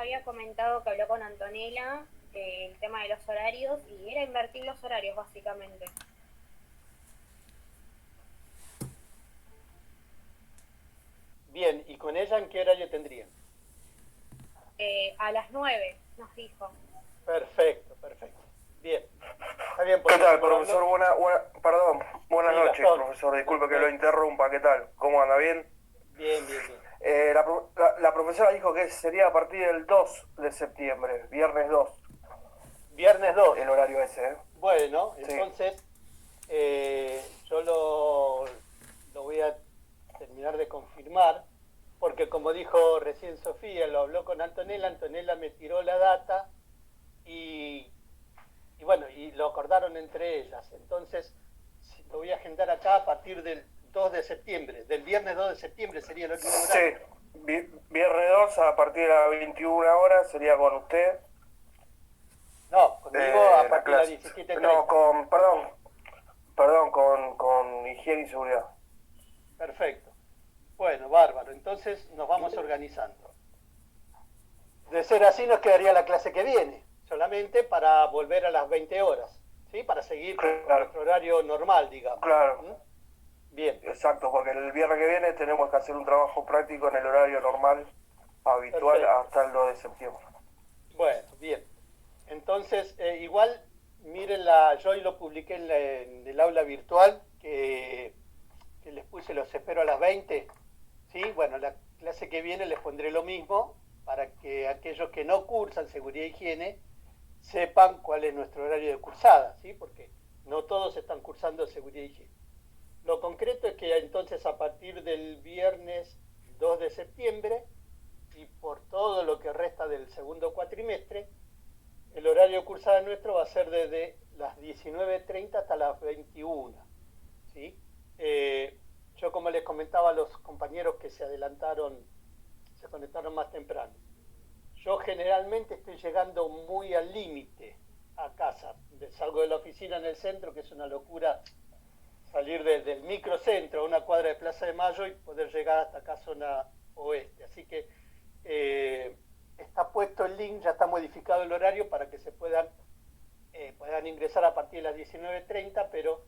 había comentado que habló con Antonella el tema de los horarios y era invertir los horarios básicamente. Bien, ¿y con ella en qué horario tendrían? A las 9 nos dijo. Perfecto, perfecto. Bien. Está bien, ¿Qué porque tal, como profesor? habló... Perdón, buenas Sí, noches, Gastón. profesor. Disculpe que lo No, interrumpa. ¿Qué tal? ¿Cómo anda? ¿Bien? bien, bien, bien. La profesora dijo que sería a partir del 2 de septiembre, viernes 2, Viernes 2. el horario ese, ¿eh? Bueno, Sí. entonces yo lo voy a terminar de confirmar, porque como dijo recién Sofía, lo habló con Antonella, Antonella me tiró la data y, y bueno, y lo acordaron entre ellas. Entonces lo voy a agendar acá a partir del 2 de septiembre, del viernes 2 de septiembre sería el nuevo Sí, horario. viernes 2 a partir de las 21 horas sería con usted No, conmigo a la partir de las clase. No, 17:30. perdón, con higiene y seguridad. Perfecto. Bueno, bárbaro. Entonces nos vamos organizando. De ser así nos quedaría la clase que viene, solamente para volver a las 20 horas, ¿sí? Para seguir con Claro, nuestro horario normal, digamos. claro. ¿Mm? Bien, Exacto, porque el viernes que viene tenemos que hacer un trabajo práctico en el horario normal, habitual, perfecto. hasta el 2 de septiembre. Bueno, bien. Entonces, igual, miren, yo hoy lo publiqué en el aula virtual, que les puse los espero a las 20. ¿Sí? Bueno, la clase que viene les pondré lo mismo para que aquellos que no cursan seguridad e higiene sepan cuál es nuestro horario de cursada, ¿sí? Porque no todos están cursando seguridad e higiene. Lo concreto es que entonces a partir del viernes 2 de septiembre y por todo lo que resta del segundo cuatrimestre, el horario de cursada nuestro va a ser desde las 19:30 hasta las 21. ¿Sí? Yo como les comentaba a los compañeros que se conectaron más temprano, yo generalmente estoy llegando muy al límite a casa. Salgo de la oficina en el centro, que es una locura salir del microcentro a una cuadra de Plaza de Mayo y poder llegar hasta acá zona oeste. Así que está puesto el link, ya está modificado el horario para que se puedan ingresar a partir de las 19:30, pero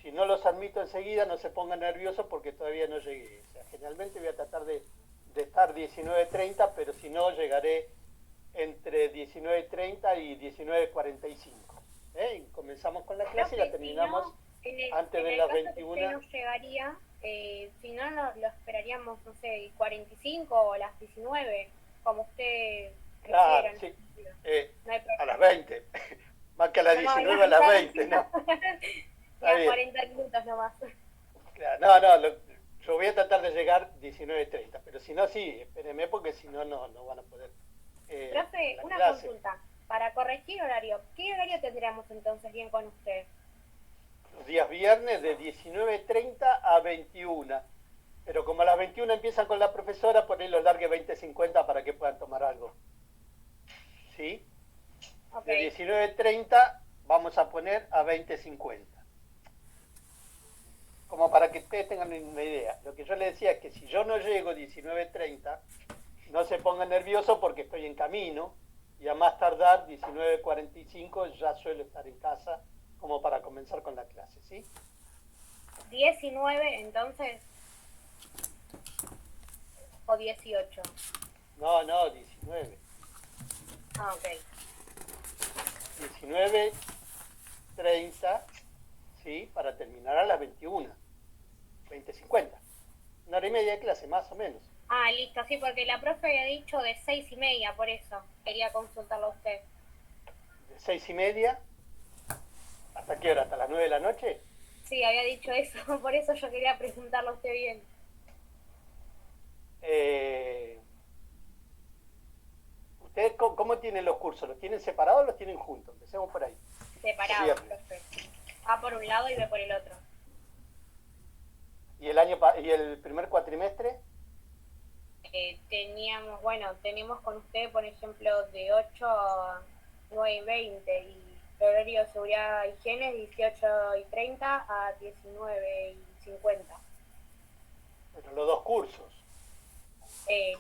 si no los admito enseguida, no se pongan nerviosos porque todavía no llegué. O sea, generalmente voy a tratar de estar 19:30, pero si no, llegaré entre 19:30 y 19:45. Y comenzamos con la clase y la terminamos antes de en el las caso que usted 21. no llegaría, si no lo esperaríamos, no sé, 45 o las 19, como usted Claro, prefiera. sí. No hay A las problema. 20. Más que a las No, 19, a las 20, no, ¿no? y Está a bien. 40 minutos nomás. Claro, no, yo voy a tratar de llegar 19:30, pero si no, sí, espérenme porque si no, no van a poder. Profe, La una clase. consulta. Para corregir horario, ¿qué horario tendríamos entonces bien con usted? Los días viernes de 19:30 a 21. Pero como a las 21 empiezan con la profesora, ponelo largue 20:50 para que puedan tomar algo. ¿Sí? Ok. De 19:30 vamos a poner a 20:50. Como para que ustedes tengan una idea. Lo que yo les decía es que si yo no llego 19:30, no se pongan nerviosos porque estoy en camino y a más tardar 19:45 ya suelo estar en casa como para comenzar con la clase, ¿sí? 19 entonces, o 18. No, 19. Ah, ok. 19:30, ¿sí? Para terminar a las 21. 20:50. Una hora y media de clase, más o menos. Ah, listo, sí, porque la profe había dicho de 6:30, por eso quería consultarlo a usted. De 6:30, ¿hasta qué hora? ¿Hasta las 9 de la noche? Sí, había dicho eso, por eso yo quería preguntarlo a usted bien. ¿Ustedes cómo tienen los cursos? ¿Los tienen separados o los tienen juntos? Empecemos por ahí. Separados, profe. Va por un lado y ve por el otro. ¿Y el primer cuatrimestre? Tenemos con usted, por ejemplo, de 8 a 9:20 y el horario de seguridad e higiene 18:30 a 19:50. Pero los dos cursos.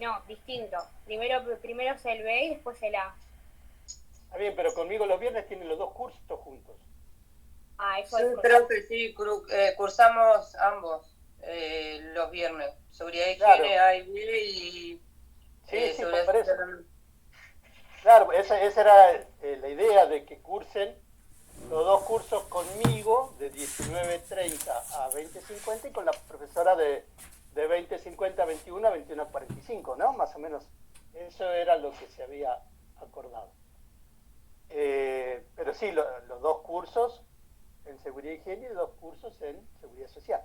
No, distinto. Primero es el B y después el A. Está bien, pero conmigo los viernes tienen los dos cursos juntos. Ah, eso Sí, es profe, sí, cursamos ambos los viernes. Seguridad y Claro. higiene A y B y Sí, seguridad por eso. social. Claro, esa era la idea de que cursen los dos cursos conmigo de 19:30 a 20:50 y con la profesora de 20:50 a 21 a 21:45, ¿no? Más o menos eso era lo que se había acordado. Pero sí, los dos cursos en seguridad y higiene y los dos cursos en seguridad social.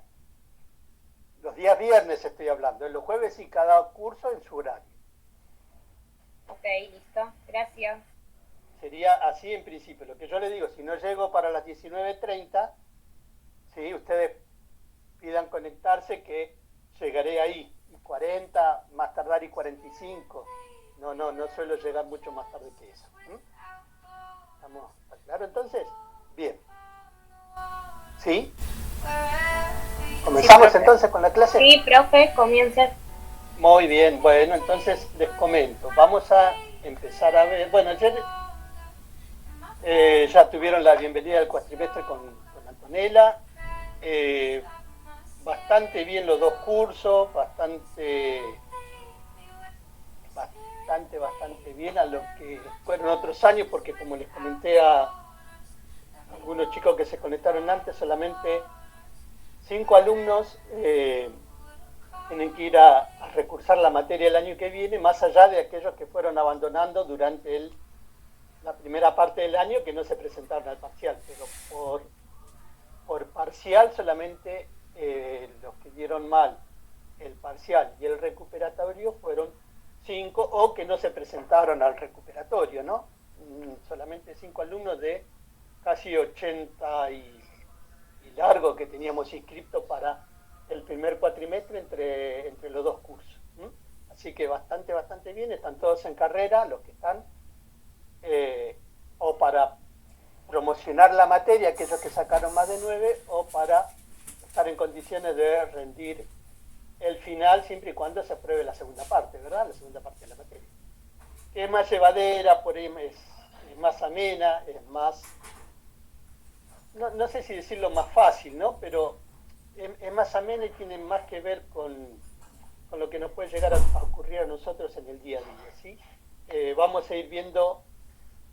Los días viernes estoy hablando, en los jueves sí, cada curso en su horario. Ok, listo. Gracias. Sería así en principio. Lo que yo le digo, si no llego para las 19:30, ¿sí? Ustedes pidan conectarse que llegaré ahí. Y 40, más tardar y 45. No suelo llegar mucho más tarde que eso. ¿Estamos claro entonces? Bien. ¿Sí? ¿Comenzamos profe. entonces con la clase? Sí, profe, comienza. Muy bien, bueno, entonces les comento. Vamos a empezar a ver. Bueno, ayer ya tuvieron la bienvenida al cuatrimestre con Antonella. Bastante bien los dos cursos, bastante bien a lo que fueron otros años, porque como les comenté a algunos chicos que se conectaron antes, solamente 5 alumnos tienen que ir a recursar la materia el año que viene, más allá de aquellos que fueron abandonando durante la primera parte del año, que no se presentaron al parcial, pero por parcial solamente los que dieron mal el parcial y el recuperatorio fueron 5, o que no se presentaron al recuperatorio, ¿no? Solamente 5 alumnos de casi 80 y largo que teníamos inscrito para el primer cuatrimestre entre los dos cursos. Así que bastante bien, están todos en carrera, los que están, o para promocionar la materia, aquellos que sacaron más de 9, o para estar en condiciones de rendir el final, siempre y cuando se apruebe la segunda parte, ¿verdad? La segunda parte de la materia. Que es más llevadera, por ahí es más amena, es más, no sé si decirlo más fácil, ¿no? Pero es más amena y tiene más que ver con lo que nos puede llegar a ocurrir a nosotros en el día a día, ¿sí? Vamos a ir viendo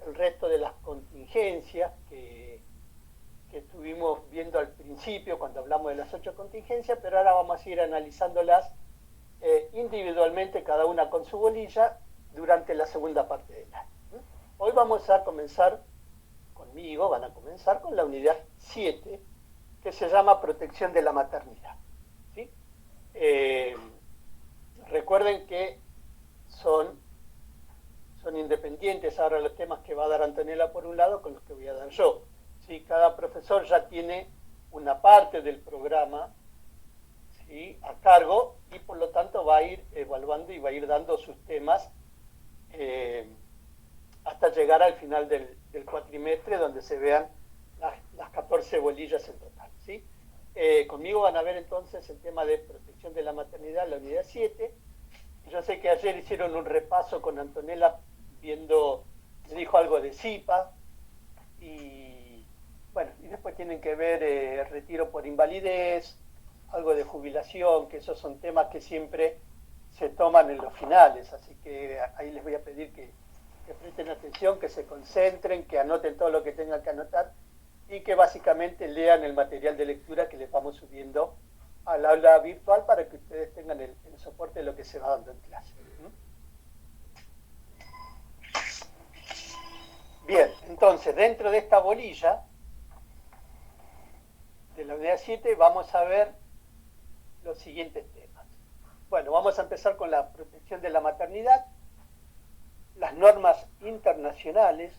el resto de las contingencias que estuvimos viendo al principio cuando hablamos de las 8 contingencias, pero ahora vamos a ir analizándolas individualmente, cada una con su bolilla, durante la segunda parte del año. Hoy vamos a comenzar conmigo, van a comenzar con la unidad 7, que se llama protección de la maternidad. ¿Sí? Recuerden que son independientes ahora los temas que va a dar Antonella por un lado con los que voy a dar yo. ¿Sí? Cada profesor ya tiene una parte del programa, ¿sí?, a cargo, y por lo tanto va a ir evaluando y va a ir dando sus temas hasta llegar al final del cuatrimestre, donde se vean las 14 bolillas en total. ¿Sí? Conmigo van a ver entonces el tema de protección de la maternidad, la unidad 7. Yo sé que ayer hicieron un repaso con Antonella, me dijo algo de CIPA, y bueno, y después tienen que ver retiro por invalidez, algo de jubilación, que esos son temas que siempre se toman en los finales, así que ahí les voy a pedir que presten atención, que se concentren, que anoten todo lo que tengan que anotar y que básicamente lean el material de lectura que les vamos subiendo al aula virtual para que ustedes tengan el soporte de lo que se va dando en clase. Bien, entonces dentro de esta bolilla de la unidad 7 vamos a ver los siguientes temas. Bueno, vamos a empezar con la protección de la maternidad, las normas internacionales,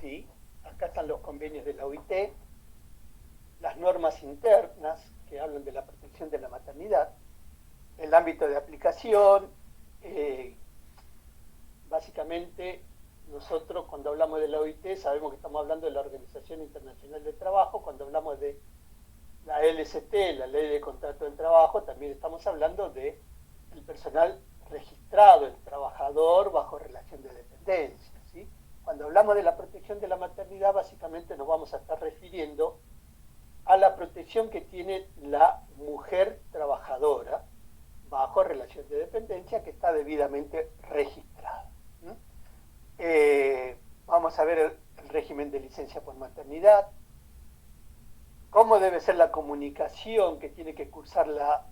¿sí? Acá están los convenios de la OIT, las normas internas que hablan de la protección de la maternidad, el ámbito de aplicación. Básicamente nosotros cuando hablamos de la OIT sabemos que estamos hablando de la Organización Internacional del Trabajo. Cuando hablamos de la LST, la Ley de Contrato del Trabajo, también estamos hablando de el personal registrado, el trabajador bajo relación de dependencia, ¿sí? Cuando hablamos de la protección de la maternidad, básicamente nos vamos a estar refiriendo a la protección que tiene la mujer trabajadora bajo relación de dependencia que está debidamente registrada. Vamos a ver el régimen de licencia por maternidad, cómo debe ser la comunicación que tiene que cursar la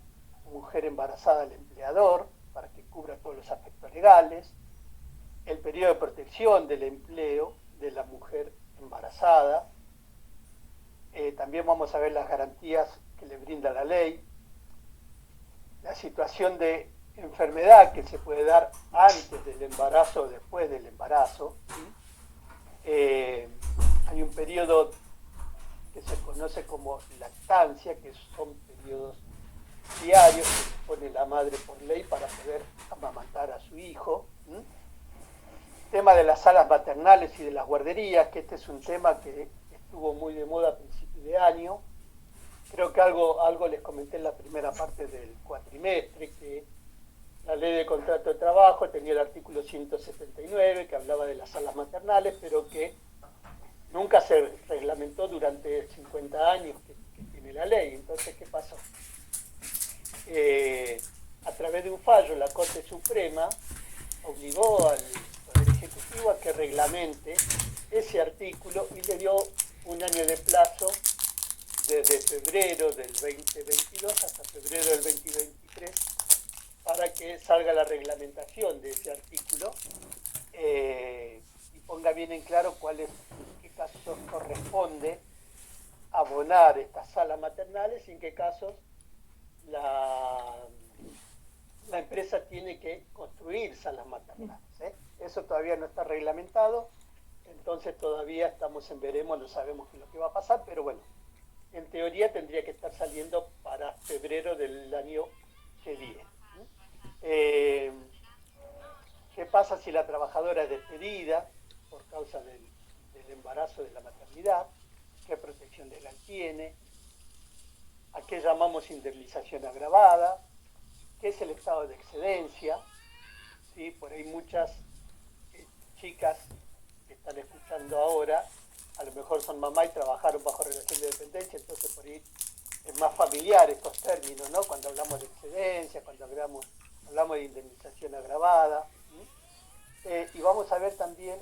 mujer embarazada al empleador para que cubra todos los aspectos legales, el periodo de protección del empleo de la mujer embarazada. También vamos a ver las garantías que le brinda la ley, la situación de enfermedad que se puede dar antes del embarazo o después del embarazo. Hay un periodo que se conoce como lactancia, que son periodos diarios que pone la madre por ley para poder amamantar a su hijo. Tema de las salas maternales y de las guarderías, que este es un tema que estuvo muy de moda a principios de año. Creo que algo les comenté en la primera parte del cuatrimestre, que la ley de contrato de trabajo tenía el artículo 179 que hablaba de las salas maternales, pero que nunca se reglamentó durante 50 años que tiene la ley. Entonces, ¿qué pasó? A través de un fallo, la Corte Suprema obligó al Poder Ejecutivo a que reglamente ese artículo y le dio un año de plazo desde febrero del 2022 hasta febrero del 2023 para que salga la reglamentación de ese artículo y ponga bien en claro en qué casos corresponde abonar estas salas maternales y en qué casos la empresa tiene que construir salas maternales. Eso todavía no está reglamentado, entonces todavía estamos en veremos, no sabemos qué es lo que va a pasar, pero bueno, en teoría tendría que estar saliendo para febrero del año que viene. ¿Qué pasa si la trabajadora es despedida por causa del embarazo, de la maternidad? ¿Qué protección legal tiene? ¿A qué llamamos indemnización agravada? ¿Qué es el estado de excedencia? ¿Sí? Por ahí muchas chicas que están escuchando ahora, a lo mejor son mamá y trabajaron bajo relación de dependencia, entonces por ahí es más familiar estos términos, ¿no? Cuando hablamos de excedencia, cuando hablamos de indemnización agravada. Y vamos a ver también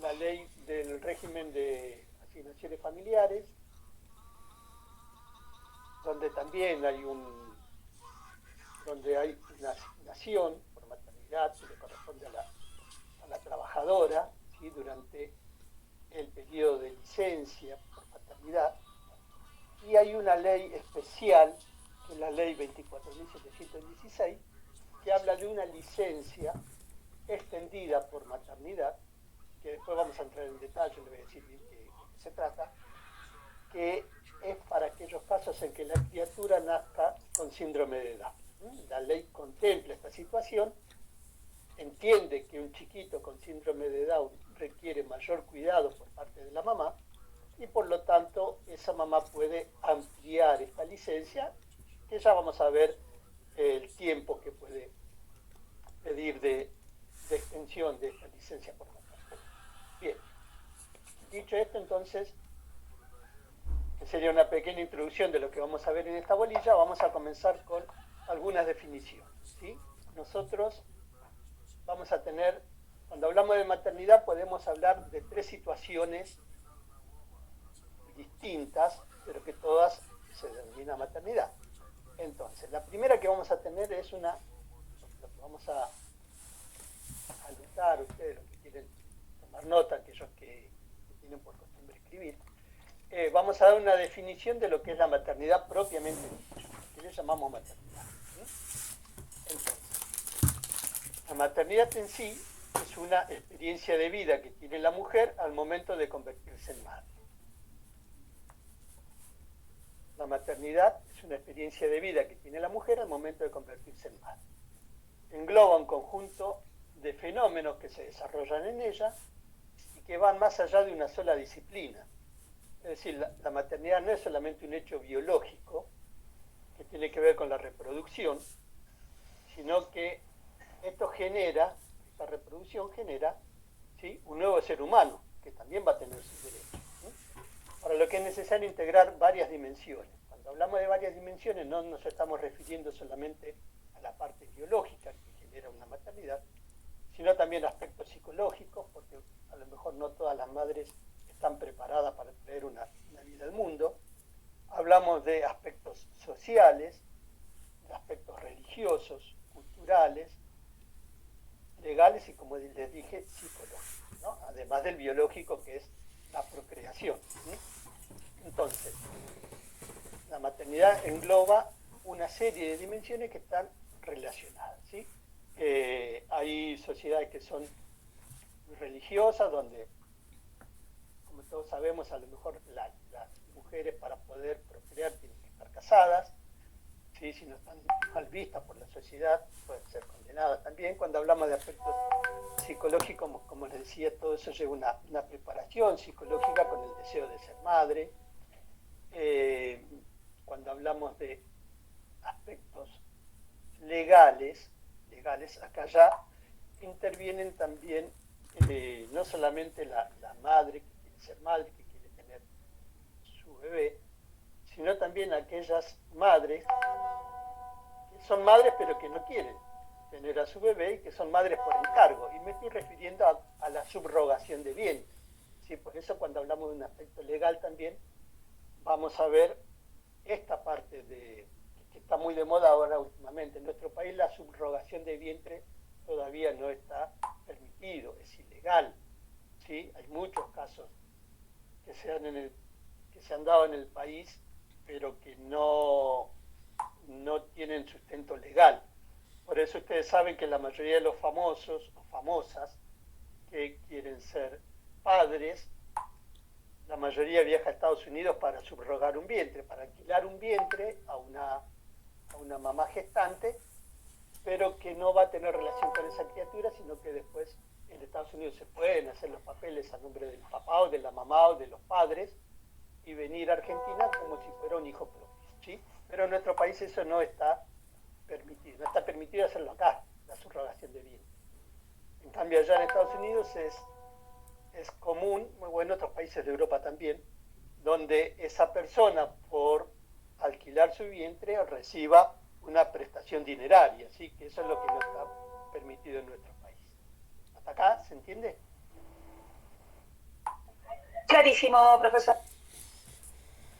la ley del régimen de asignaciones familiares, donde también hay una asignación por maternidad que le corresponde a la trabajadora, ¿sí? Durante el periodo de licencia por maternidad, y hay una ley especial, que es la ley 24.716, que habla de una licencia extendida por maternidad, que después vamos a entrar en detalle, le voy a decir bien qué se trata, que es para aquellos casos en que la criatura nazca con síndrome de Down. La ley contempla esta situación, entiende que un chiquito con síndrome de Down requiere mayor cuidado por parte de la mamá y por lo tanto esa mamá puede ampliar esta licencia, que ya vamos a ver el tiempo que puede pedir de extensión de esta licencia por maternidad. Bien, dicho esto entonces, que sería una pequeña introducción de lo que vamos a ver en esta bolilla, vamos a comenzar con algunas definiciones, ¿sí? Nosotros vamos a tener, cuando hablamos de maternidad podemos hablar de 3 situaciones distintas, pero que todas se denominan maternidad. Entonces, la primera que vamos a tener es lo que vamos a anotar, ustedes los que quieren tomar nota, aquellos que tienen por costumbre escribir, vamos a dar una definición de lo que es la maternidad propiamente dicha, que le llamamos maternidad. Entonces, la maternidad en sí es una experiencia de vida que tiene la mujer al momento de convertirse en madre. La maternidad es una experiencia de vida que tiene la mujer al momento de convertirse en madre. Engloba un conjunto de fenómenos que se desarrollan en ella y que van más allá de una sola disciplina. Es decir, la maternidad no es solamente un hecho biológico que tiene que ver con la reproducción, sino que esta reproducción genera, ¿sí?, un nuevo ser humano, que también va a tener sus derechos, ¿sí? Para lo que es necesario integrar varias dimensiones. Cuando hablamos de varias dimensiones, no nos estamos refiriendo solamente a la parte biológica que genera una maternidad, sino también aspectos psicológicos, porque a lo mejor no todas las madres están preparadas para traer una vida al mundo. Hablamos de aspectos sociales, de aspectos religiosos, culturales, legales y, como les dije, psicológicos, ¿no? Además del biológico, que es la procreación, ¿sí? Entonces, la maternidad engloba una serie de dimensiones que están relacionadas, ¿sí? Hay sociedades que son religiosas, donde, como todos sabemos, a lo mejor las mujeres, para poder procrear, tienen que estar casadas, ¿sí? Si no están mal vistas por la sociedad, pueden ser condenadas también. Cuando hablamos de aspectos psicológicos, como les decía, todo eso lleva una preparación psicológica con el deseo de ser madre. Cuando hablamos de aspectos legales, acá ya intervienen también no solamente la madre que quiere ser madre, que quiere tener su bebé, sino también aquellas madres que son madres pero que no quieren tener a su bebé y que son madres por encargo. Y me estoy refiriendo a la subrogación de vientre, ¿sí? Por eso, cuando hablamos de un aspecto legal también, vamos a ver esta parte que está muy de moda ahora últimamente. En nuestro país la subrogación de vientre todavía no está permitido, es ilegal, ¿sí? Hay muchos casos que se han dado en el país, pero que no tienen sustento legal. Por eso ustedes saben que la mayoría de los famosos o famosas que quieren ser padres, la mayoría viaja a Estados Unidos para subrogar un vientre, para alquilar un vientre a una mamá gestante, pero que no va a tener relación con esa criatura, sino que después en Estados Unidos se pueden hacer los papeles a nombre del papá o de la mamá o de los padres y venir a Argentina como si fuera un hijo propio, ¿sí? Pero en nuestro país eso no está permitido, no está permitido hacerlo acá, la subrogación de vientre. En cambio, allá en Estados Unidos es común, bueno, en otros países de Europa también, donde esa persona, por alquilar su vientre, reciba una prestación dineraria, ¿sí? Que eso es lo que no está permitido en nuestro país. ¿Hasta acá se entiende? Clarísimo, profesor.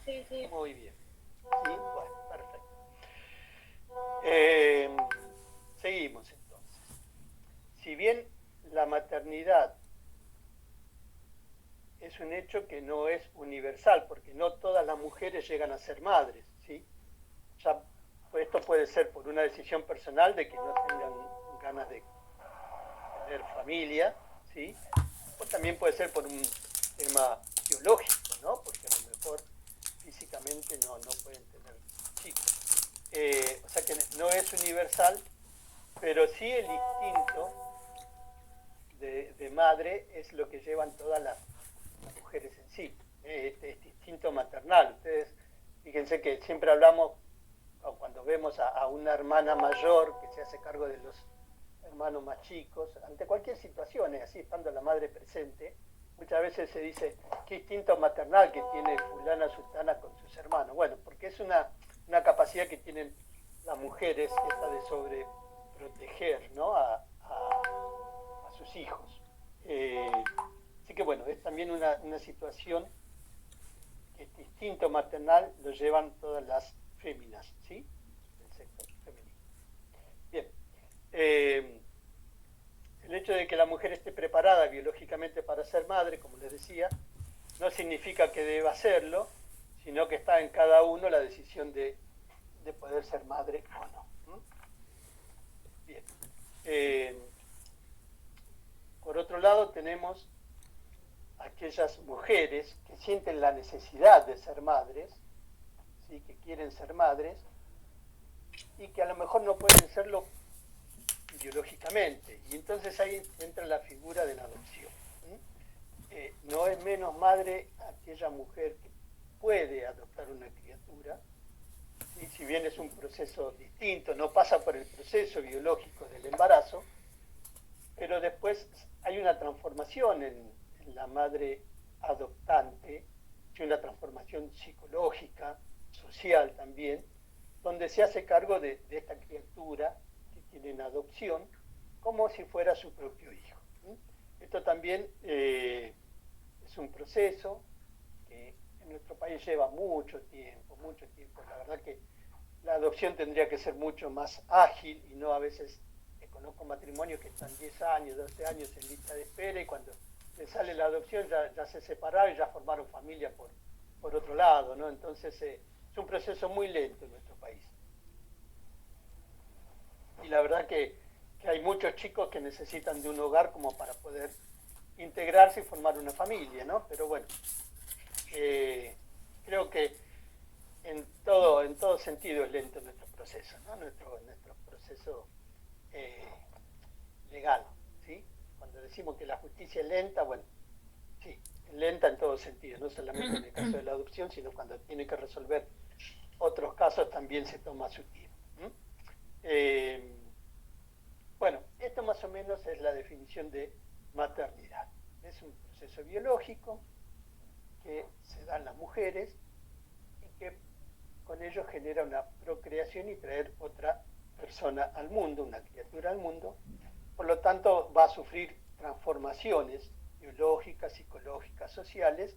Sí, sí. Muy bien. ¿Sí? Bueno, perfecto. Seguimos entonces. Si bien la maternidad es un hecho que no es universal, porque no todas las mujeres llegan a ser madres, ¿sí? Ya, esto puede ser por una decisión personal de que no tengan ganas de tener familia, ¿sí? O también puede ser por un tema biológico, ¿no? Porque a lo mejor físicamente no pueden tener chicos. O sea que no es universal, pero sí el instinto de madre es lo que llevan todas las mujeres en sí, este instinto maternal. Ustedes fíjense que siempre hablamos, o cuando vemos a una hermana mayor que se hace cargo de los hermanos más chicos, ante cualquier situación, así estando la madre presente, muchas veces se dice, qué instinto maternal que tiene fulana sultana con sus hermanos. Bueno, porque es una capacidad que tienen las mujeres, esta de sobreproteger, ¿no? a sus hijos. Así que bueno, es también una situación que este instinto maternal lo llevan todas las féminas, ¿sí? El sector femenino. Bien. El hecho de que la mujer esté preparada biológicamente para ser madre, como les decía, no significa que deba hacerlo, sino que está en cada uno la decisión de poder ser madre o no. Bien. Por otro lado, tenemos aquellas mujeres que sienten la necesidad de ser madres, ¿sí? Que quieren ser madres y que a lo mejor no pueden serlo biológicamente. Y entonces ahí entra la figura de la adopción. No es menos madre aquella mujer que puede adoptar una criatura, y si bien es un proceso distinto, no pasa por el proceso biológico del embarazo, pero después hay una transformación en la madre adoptante, y una transformación psicológica, social también, donde se hace cargo de esta criatura que tiene en adopción como si fuera su propio hijo. Esto también es un proceso que en nuestro país lleva mucho tiempo, mucho tiempo. La verdad que la adopción tendría que ser mucho más ágil y no a veces conozco matrimonios que están 10 años, 12 años en lista de espera y cuando les sale la adopción ya se separaron y ya formaron familia por otro lado, ¿no? Entonces es un proceso muy lento en nuestro país. Y la verdad que hay muchos chicos que necesitan de un hogar como para poder integrarse y formar una familia, ¿no? Pero bueno, creo que en todo sentido es lento nuestro proceso, ¿no? Nuestro proceso legal, ¿sí? Cuando decimos que la justicia es lenta, bueno, sí, es lenta en todo sentido, no solamente en el caso de la adopción, sino cuando tiene que resolver otros casos también se toma su tiempo. Bueno, esto más o menos es la definición de maternidad. Es un proceso biológico que se da en las mujeres y que con ello genera una procreación y traer otra persona al mundo, una criatura al mundo. Por lo tanto, va a sufrir transformaciones biológicas, psicológicas, sociales,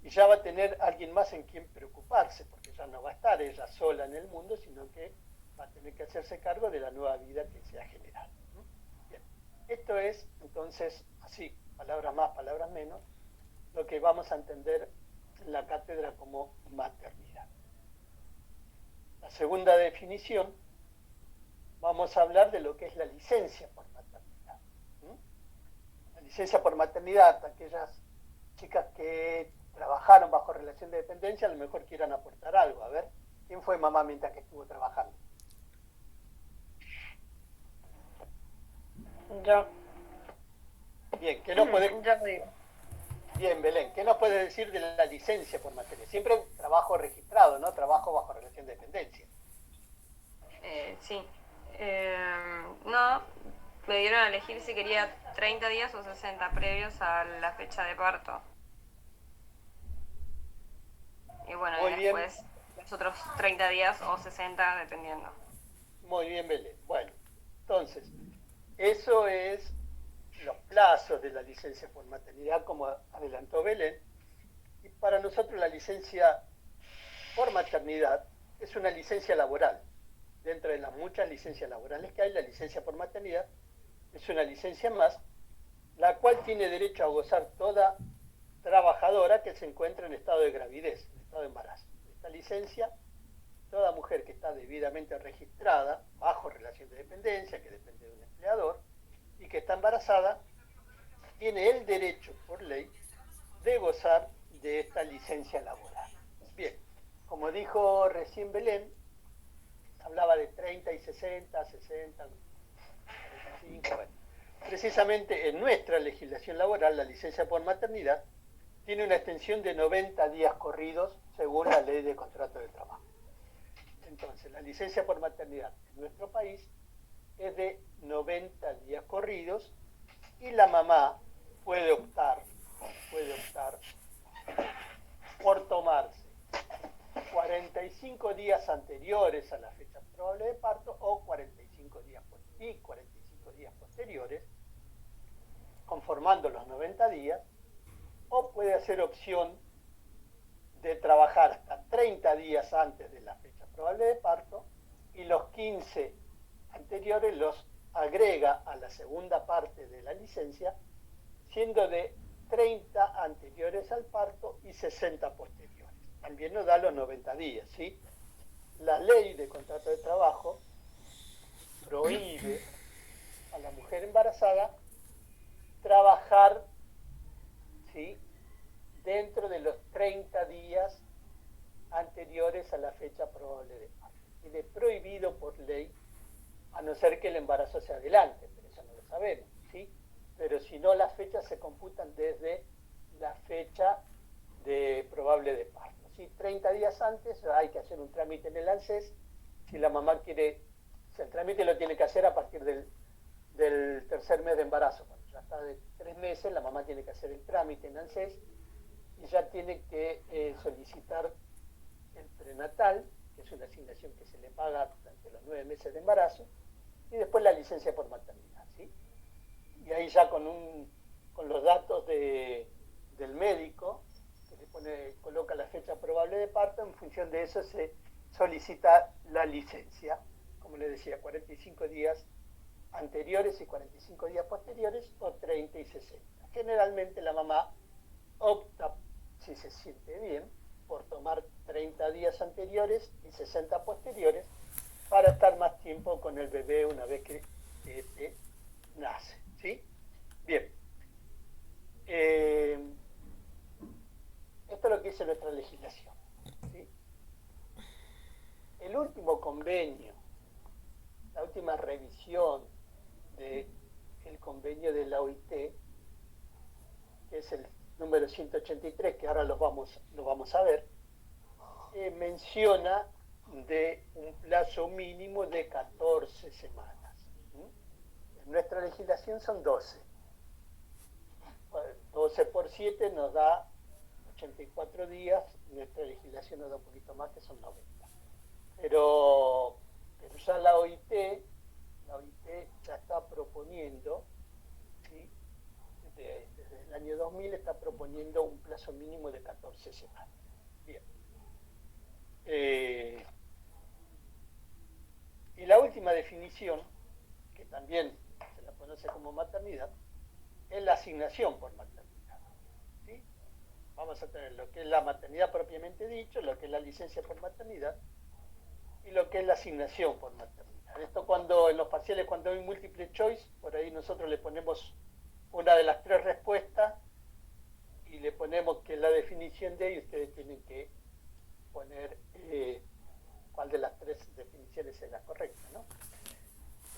y ya va a tener alguien más en quien preocuparse, porque ya no va a estar ella sola en el mundo, sino que va a tener que hacerse cargo de la nueva vida que se ha generado. Bien. Esto es, entonces, así, palabras más, palabras menos, lo que vamos a entender en la cátedra como maternidad. La segunda definición, vamos a hablar de lo que es la licencia por maternidad. La licencia por maternidad, aquellas chicas que trabajaron bajo relación de dependencia, a lo mejor quieran aportar algo. A ver, ¿quién fue mamá mientras que estuvo trabajando? Yo. Bien, ¿qué nos puede... Yo digo. Bien, Belén, ¿qué nos puede decir de la licencia por maternidad? Siempre trabajo registrado, ¿no? Trabajo bajo relación de dependencia. Sí. No, me dieron a elegir si quería 30 días o 60 previos a la fecha de parto. Y bueno, Muy y bien. después los otros 30 días o 60 dependiendo. Muy bien, Belén. Bueno, entonces, eso es los plazos de la licencia por maternidad, como adelantó Belén. Y para nosotros la licencia por maternidad es una licencia laboral. Dentro de las muchas licencias laborales que hay, la licencia por maternidad es una licencia más, la cual tiene derecho a gozar toda trabajadora que se encuentra en estado de gravidez, en estado de embarazo. Esta licencia, toda mujer que está debidamente registrada, bajo relación de dependencia, que depende de un empleador, y que está embarazada, tiene el derecho por ley de gozar de esta licencia laboral. Bien, como dijo recién Belén, hablaba de 30 y 60, 60, 45, bueno. Precisamente en nuestra legislación laboral, la licencia por maternidad tiene una extensión de 90 días corridos según la ley de contrato de trabajo. Entonces, la licencia por maternidad en nuestro país es de 90 días corridos y la mamá puede optar por tomarse 45 días anteriores a la fecha probable de parto o 45 días posteriores, conformando los 90 días, o puede hacer opción de trabajar hasta 30 días antes de la fecha probable de parto y los 15 anteriores los agrega a la segunda parte de la licencia, siendo de 30 anteriores al parto y 60 posteriores. También nos da los 90 días, ¿sí? La ley de contrato de trabajo prohíbe a la mujer embarazada trabajar, ¿sí?, dentro de los 30 días anteriores a la fecha probable de parto. Tiene prohibido por ley, a no ser que el embarazo se adelante, pero eso no lo sabemos, ¿sí? Pero si no, las fechas se computan desde la fecha de probable de parto. ¿sí? 30 días antes hay que hacer un trámite en el ANSES. Si la mamá quiere, el trámite lo tiene que hacer a partir del tercer mes de embarazo. Cuando ya está de 3 meses, la mamá tiene que hacer el trámite en ANSES y ya tiene que solicitar el prenatal, que es una asignación que se le paga durante los 9 meses de embarazo, y después la licencia por maternidad, ¿sí? Y ahí ya con los datos del médico, que le coloca la fecha probable de parto, en función de eso se solicita la licencia, como les decía, 45 días anteriores y 45 días posteriores, o 30 y 60. Generalmente la mamá opta, si se siente bien, por tomar 30 días anteriores y 60 posteriores para estar más tiempo con el bebé una vez que este nace, ¿sí? Bien. Esto es lo que dice nuestra legislación, ¿sí? El último convenio, la última revisión del convenio de la OIT, que es el número 183, que ahora lo vamos a ver, menciona de un plazo mínimo de 14 semanas. En nuestra legislación son 12. 12 por 7 nos da 84 días, nuestra legislación nos da un poquito más, que son 90. Pero ya la OIT ya está proponiendo, ¿sí? Desde el año 2000 está proponiendo un plazo mínimo de 14 semanas. Bien. Y la última definición, que también se la conoce como maternidad, es la asignación por maternidad, ¿sí? Vamos a tener lo que es la maternidad propiamente dicho, lo que es la licencia por maternidad y lo que es la asignación por maternidad. Esto cuando en los parciales, cuando hay múltiple choice, por ahí nosotros le ponemos una de las 3 respuestas y le ponemos que es la definición de, y ustedes tienen que poner cuál de las 3 definiciones es la correcta, ¿no?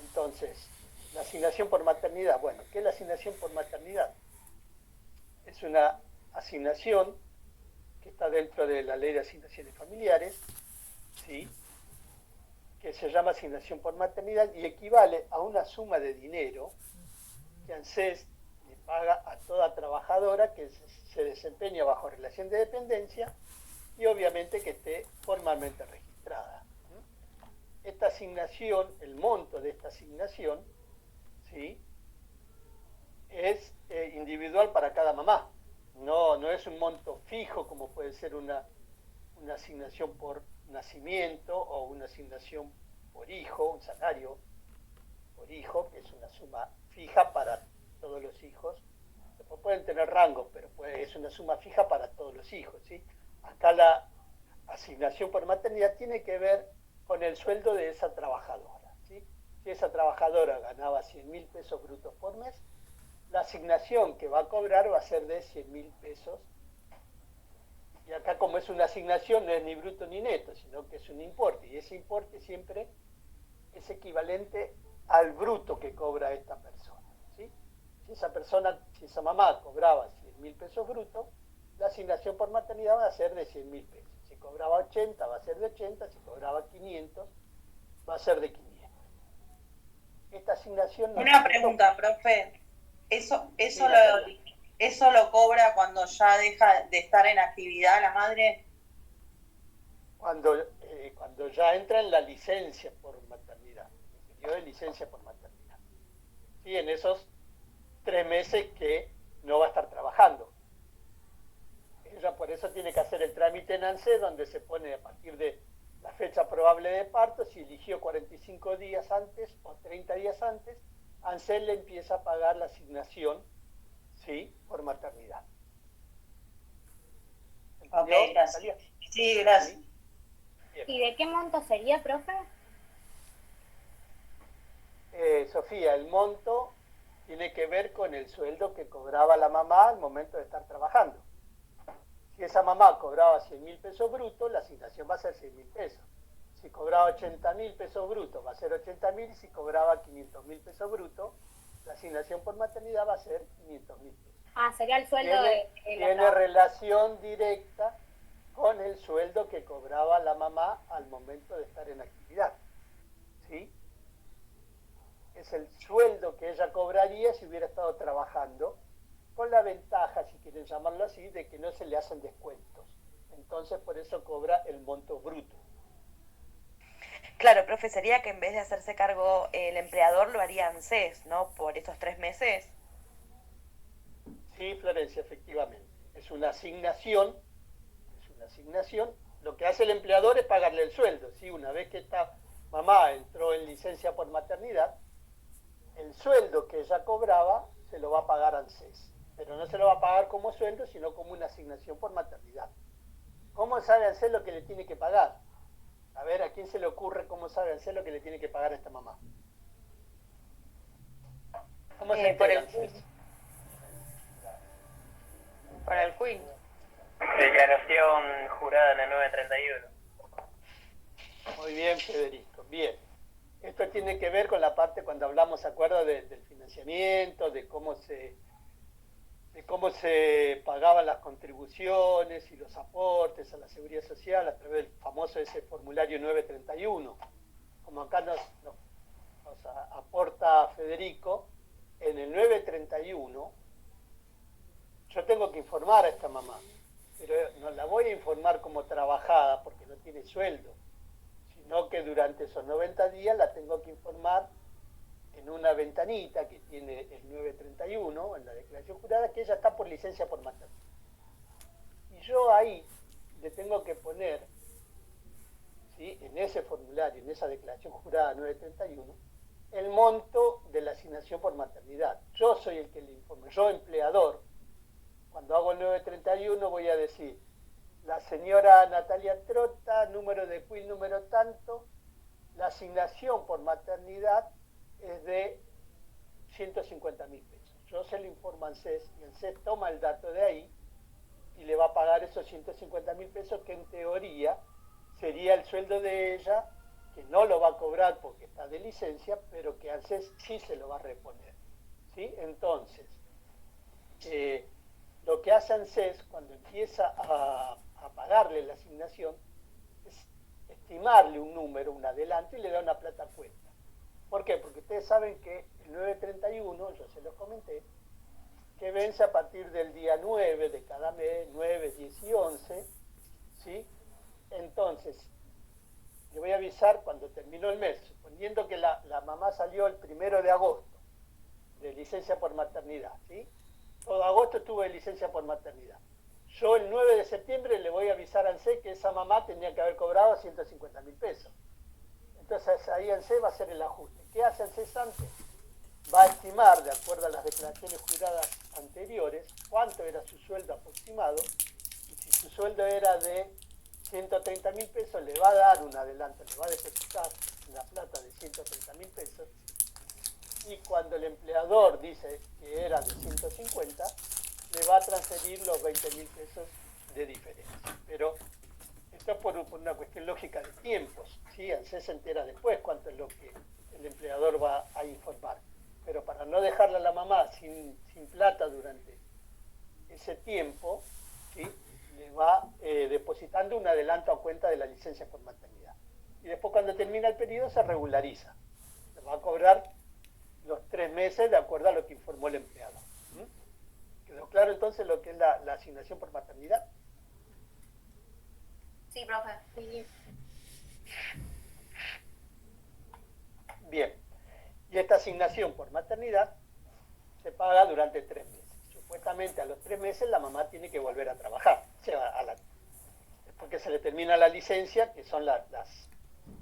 Entonces, la asignación por maternidad. Bueno, ¿qué es la asignación por maternidad? Es una asignación que está dentro de la Ley de Asignaciones Familiares, ¿sí? Que se llama asignación por maternidad y equivale a una suma de dinero que ANSES le paga a toda trabajadora que se desempeña bajo relación de dependencia y obviamente que esté formalmente registrada. Esta asignación, el monto de esta asignación, ¿sí? Es individual para cada mamá. No es un monto fijo como puede ser una asignación por nacimiento o una asignación por hijo, un salario por hijo, que es una suma fija para todos los hijos. Después pueden tener rangos, pero es una suma fija para todos los hijos, ¿sí? Acá la asignación por maternidad tiene que ver con el sueldo de esa trabajadora, ¿sí? Si esa trabajadora ganaba 100.000 pesos brutos por mes, la asignación que va a cobrar va a ser de 100.000 pesos. Y acá, como es una asignación, no es ni bruto ni neto, sino que es un importe, y ese importe siempre es equivalente al bruto que cobra esta persona, ¿sí? Si esa mamá cobraba 100.000 pesos brutos, la asignación por maternidad va a ser de 100.000 pesos. Si cobraba 80, va a ser de 80, si cobraba 500, va a ser de 500. Esta asignación... Una pregunta, profe. ¿Eso lo cobra cuando ya deja de estar en actividad la madre? Cuando ya entra en la licencia por maternidad, el periodo de licencia por maternidad. Sí, en esos 3 meses que no va a estar trabajando. Ella por eso tiene que hacer el trámite en ANSES, donde se pone a partir de la fecha probable de parto, si eligió 45 días antes o 30 días antes, ANSES le empieza a pagar la asignación, ¿sí?, por maternidad. Ok, gracias. Sí, gracias. ¿Sí? ¿Y de qué monto sería, profe? Sofía, el monto tiene que ver con el sueldo que cobraba la mamá al momento de estar trabajando. Si esa mamá cobraba 100.000 pesos brutos, la asignación va a ser 100.000 pesos. Si cobraba 80.000 pesos brutos, va a ser 80.000, y si cobraba 500.000 pesos brutos, la asignación por maternidad va a ser 500.000 pesos. Ah, sería el sueldo de la Tiene relación directa con el sueldo que cobraba la mamá al momento de estar en actividad. ¿Sí? Es el sueldo que ella cobraría si hubiera estado trabajando, con la ventaja, si quieren llamarlo así, de que no se le hacen descuentos. Entonces, por eso cobra el monto bruto. Claro, profe, sería que en vez de hacerse cargo el empleador lo haría ANSES, ¿no? Por esos 3 meses. Sí, Florencia, efectivamente. Es una asignación. Lo que hace el empleador es pagarle el sueldo. ¿Sí? Una vez que esta mamá entró en licencia por maternidad, el sueldo que ella cobraba se lo va a pagar ANSES. Pero no se lo va a pagar como sueldo, sino como una asignación por maternidad. ¿Cómo sabe ANSES lo que le tiene que pagar? A ver, ¿a quién se le ocurre cómo sabe ANSES lo que le tiene que pagar a esta mamá? ¿Cómo se por entera el ANSES? Para el Queen. Declaración jurada en el 931. Muy bien, Federico. Bien. Esto tiene que ver con la parte cuando hablamos, ¿se acuerda? Del financiamiento, de cómo se pagaban las contribuciones y los aportes a la seguridad social a través del famoso ese formulario 931. Como acá nos aporta Federico, en el 931 yo tengo que informar a esta mamá, pero no la voy a informar como trabajada porque no tiene sueldo, sino que durante esos 90 días la tengo que informar en una ventanita que tiene el 931, en la declaración jurada, que ella está por licencia por maternidad. Y yo ahí le tengo que poner, ¿sí?, en ese formulario, en esa declaración jurada 931, el monto de la asignación por maternidad. Yo soy el que le informa, yo empleador. Cuando hago el 931 voy a decir, la señora Natalia Trota, número de CUIL, número tanto, la asignación por maternidad es de 150.000 pesos. Yo se lo informo a ANSES y ANSES toma el dato de ahí y le va a pagar esos 150.000 pesos que en teoría sería el sueldo de ella, que no lo va a cobrar porque está de licencia, pero que ANSES sí se lo va a reponer. ¿Sí? Entonces, lo que hace ANSES cuando empieza a pagarle la asignación es estimarle un número, un adelanto, y le da una plata a cuenta. ¿Por qué? Porque ustedes saben que el 931, yo se los comenté, que vence a partir del día 9 de cada mes, 9, 10 y 11, ¿sí? Entonces, le voy a avisar cuando terminó el mes, suponiendo que la mamá salió el 1 de agosto de licencia por maternidad, ¿sí? Todo agosto estuvo de licencia por maternidad. Yo el 9 de septiembre le voy a avisar a ANSES que esa mamá tenía que haber cobrado 150.000 pesos. Entonces ahí ANSES va a hacer el ajuste. ¿Qué hace ANSES antes? Va a estimar, de acuerdo a las declaraciones juradas anteriores, cuánto era su sueldo aproximado, y si su sueldo era de 130.000 pesos, le va a dar un adelanto, le va a depositar la plata de 130.000 pesos, y cuando el empleador dice que era de 150, le va a transferir los 20.000 pesos de diferencia. Pero esto es por una cuestión lógica de tiempos, ¿sí? ANSES se entera después cuánto es lo que el empleador va a informar. Pero para no dejarla a la mamá sin plata durante ese tiempo, ¿sí?, le va depositando un adelanto a cuenta de la licencia por maternidad. Y después cuando termina el periodo se regulariza. Le va a cobrar los 3 meses de acuerdo a lo que informó el empleador. ¿Quedó claro entonces lo que es la asignación por maternidad? Sí, profe. Sí. Bien. Y esta asignación por maternidad se paga durante 3 meses. Supuestamente a los 3 meses la mamá tiene que volver a trabajar. O sea, después que se le termina la licencia, que son las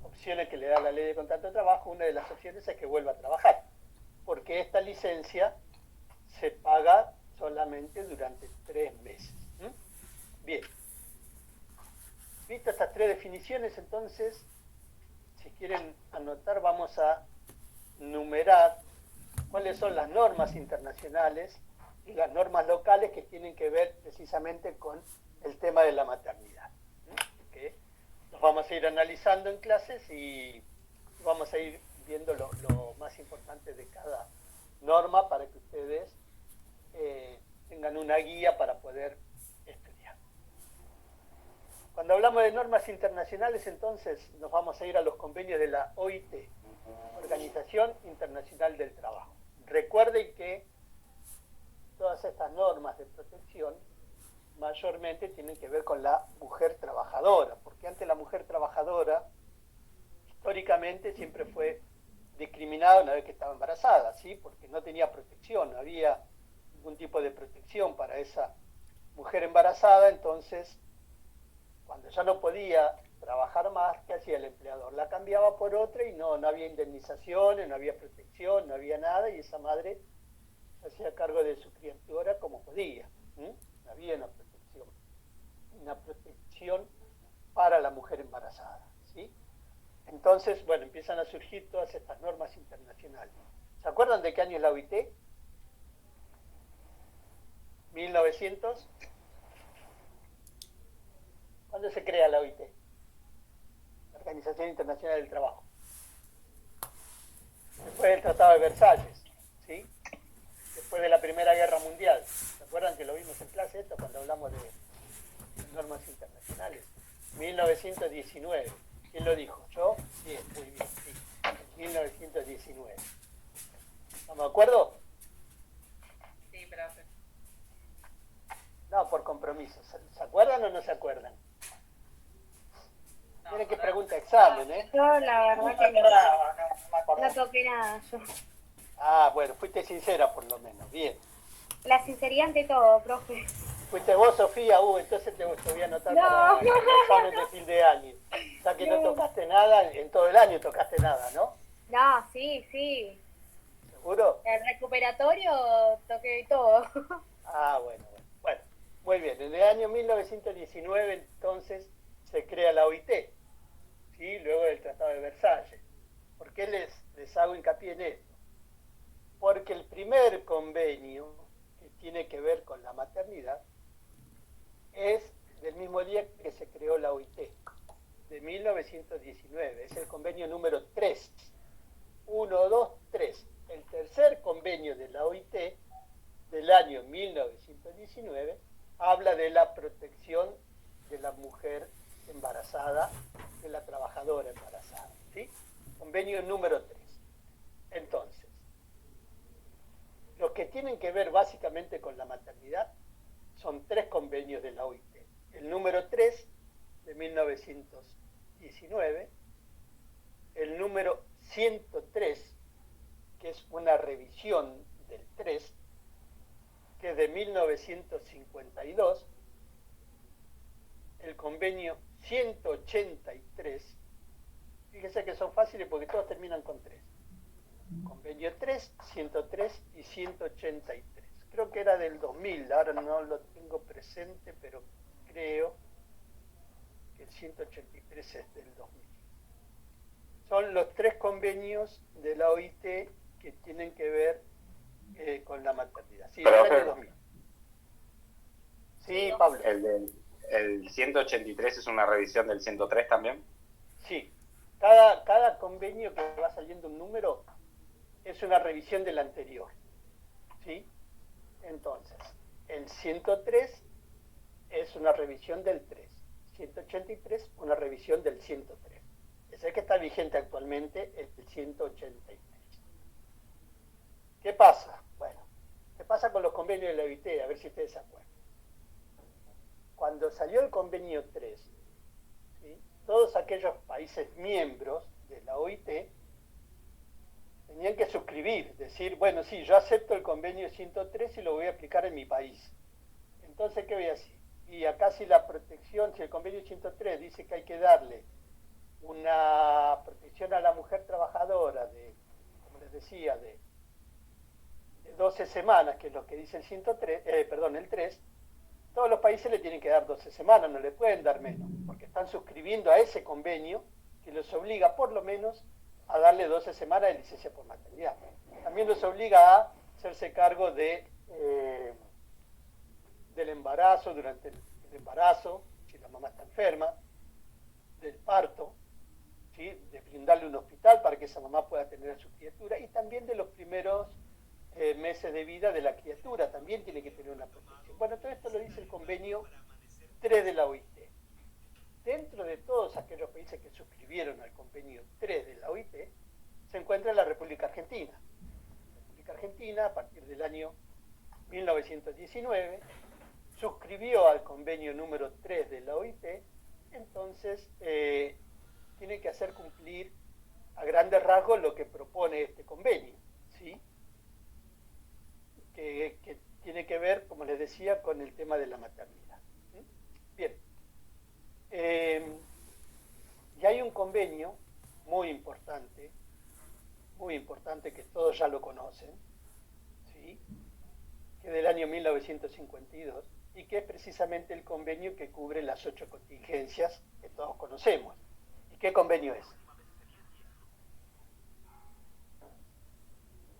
opciones que le da la ley de contrato de trabajo, una de las opciones es que vuelva a trabajar. Porque esta licencia se paga solamente durante 3 meses. Bien. Vistas estas 3 definiciones, entonces, si quieren anotar, vamos a numerar cuáles son las normas internacionales y las normas locales que tienen que ver precisamente con el tema de la maternidad. ¿Okay? Los vamos a ir analizando en clases y vamos a ir viendo lo más importante de cada norma para que ustedes tengan una guía para poder estudiar. Cuando hablamos de normas internacionales, entonces nos vamos a ir a los convenios de la OIT, Organización Internacional del Trabajo. Recuerden que todas estas normas de protección mayormente tienen que ver con la mujer trabajadora, porque antes la mujer trabajadora históricamente siempre fue discriminada una vez que estaba embarazada, ¿sí? Porque no tenía protección, no había ningún tipo de protección para esa mujer embarazada. Entonces, cuando ya no podía trabajar más, ¿qué hacía el empleador? La cambiaba por otra y no había indemnizaciones, no había protección, no había nada, y esa madre se hacía cargo de su criatura como podía. No había una protección para la mujer embarazada, ¿sí? Entonces, bueno, empiezan a surgir todas estas normas internacionales. ¿Se acuerdan de qué año es la OIT? 1900. ¿Cuándo se crea la OIT? La Organización Internacional del Trabajo. Después del Tratado de Versalles, ¿sí? Después de la Primera Guerra Mundial. ¿Se acuerdan que lo vimos en clase esto cuando hablamos de normas internacionales? 1919. ¿Quién lo dijo? ¿Yo? Bien, muy bien, sí. 1919. ¿Estamos de acuerdo? Sí, pero... No, por compromiso. ¿Se acuerdan o no se acuerdan? Miren qué pregunta examen, ¿eh? Yo la verdad No me que acordaba, no me acordaba. no toqué nada yo. Ah, bueno, fuiste sincera por lo menos. Bien. La sinceridad ante todo, profe. Fuiste vos, Sofía, entonces te voy a anotar No. para el examen de fin de año. O sea que no tocaste nada, en todo el año tocaste nada, ¿no? No, sí, sí. ¿Seguro? El recuperatorio toqué todo. Ah, bueno. Bueno, muy bien. En el año 1919 entonces se crea la OIT, ¿sí? Luego del Tratado de Versalles. ¿Por qué les hago hincapié en esto? Porque el primer convenio que tiene que ver con la maternidad es del mismo día que se creó la OIT, de 1919. Es el convenio número 3. 1, 2, 3. El tercer convenio de la OIT del año 1919 habla de la protección de la mujer embarazada, de la trabajadora embarazada, ¿sí? Convenio número 3. Entonces, los que tienen que ver básicamente con la maternidad son 3 convenios de la OIT. El número 3 de 1919, el número 103, que es una revisión del 3, que es de 1952, el convenio 183, fíjense que son fáciles porque todos terminan con 3. Convenio 3, 103 y 183. Creo que era del 2000, ahora no lo tengo presente, pero creo que el 183 es del 2000. Son los 3 convenios de la OIT que tienen que ver con la maternidad. Sí, del año 2000. Sí, Pablo. ¿El 183 es una revisión del 103 también? Sí. Cada convenio que va saliendo un número es una revisión del anterior, ¿sí? Entonces, el 103 es una revisión del 3, 183 una revisión del 103. Es el que está vigente actualmente, el 183. ¿Qué pasa? Bueno, ¿qué pasa con los convenios de la OIT? A ver si ustedes se acuerdan. Cuando salió el convenio 3, ¿sí? Todos aquellos países miembros de la OIT tenían que suscribir, decir, bueno, sí, yo acepto el convenio 103 y lo voy a aplicar en mi país. Entonces, ¿qué voy a decir? Y acá si la protección, si el convenio 103 dice que hay que darle una protección a la mujer trabajadora de, como les decía, de 12 semanas, que es lo que dice el 103, el 3, todos los países le tienen que dar 12 semanas, no le pueden dar menos, porque están suscribiendo a ese convenio que los obliga por lo menos a darle 12 semanas de licencia por maternidad. También los obliga a hacerse cargo del embarazo, durante el embarazo, si la mamá está enferma, del parto, ¿sí? De brindarle un hospital para que esa mamá pueda tener a su criatura, y también de los primeros meses de vida de la criatura, también tiene que tener una protección. Bueno, todo esto lo dice el convenio 3 de la OIT. encuentra en la República Argentina. La República Argentina, a partir del año 1919, suscribió al convenio número 3 de la OIT, entonces tiene que hacer cumplir a grandes rasgos lo que propone este convenio, ¿sí? Que tiene que ver, como les decía, con el tema de la maternidad. Bien. Y hay un convenio muy importante que todos ya lo conocen, ¿sí? Que es del año 1952 y que es precisamente el convenio que cubre las 8 contingencias que todos conocemos. ¿Y qué convenio es?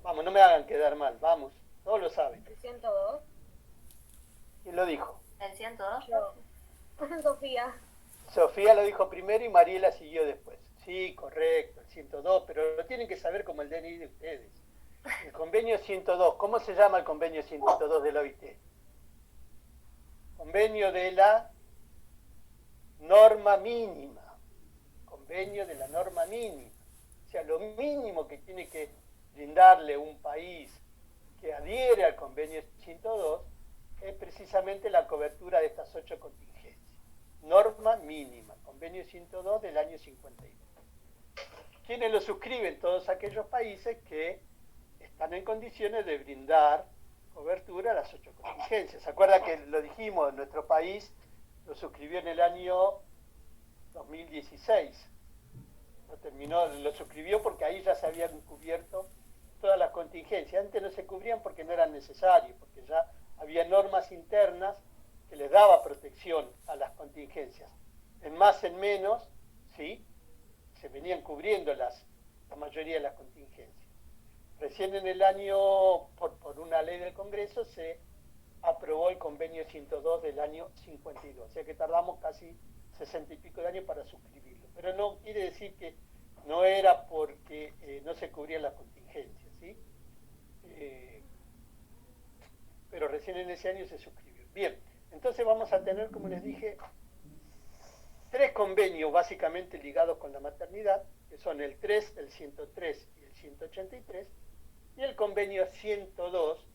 Vamos, no me hagan quedar mal, vamos, todos lo saben. ¿El 102? ¿Quién lo dijo? ¿El 102? Yo. Sofía. Sofía lo dijo primero y Mariela siguió después. Sí, correcto, el 102, pero lo tienen que saber como el DNI de ustedes. El convenio 102, ¿cómo se llama el convenio 102 de la OIT? Convenio de la norma mínima. Convenio de la norma mínima. O sea, lo mínimo que tiene que brindarle un país que adhiere al convenio 102 es precisamente la cobertura de estas 8 contingencias. Norma mínima, convenio 102 del año 52. ¿Quiénes lo suscriben? Todos aquellos países que están en condiciones de brindar cobertura a las 8 contingencias. ¿Se acuerdan que lo dijimos? Nuestro país lo suscribió en el año 2016. Lo suscribió porque ahí ya se habían cubierto todas las contingencias. Antes no se cubrían porque no eran necesarios, porque ya había normas internas que les daba protección a las contingencias. En más, en menos, ¿sí? Se venían cubriendo la mayoría de las contingencias. Recién en el año, por una ley del Congreso, se aprobó el convenio 102 del año 52. O sea que tardamos casi 60 y pico de años para suscribirlo. Pero no quiere decir que no era porque no se cubrían las contingencias, ¿sí? Pero recién en ese año se suscribió. Bien, entonces vamos a tener, como les dije, 3 convenios básicamente ligados con la maternidad, que son el 3, el 103 y el 183, y el convenio 102,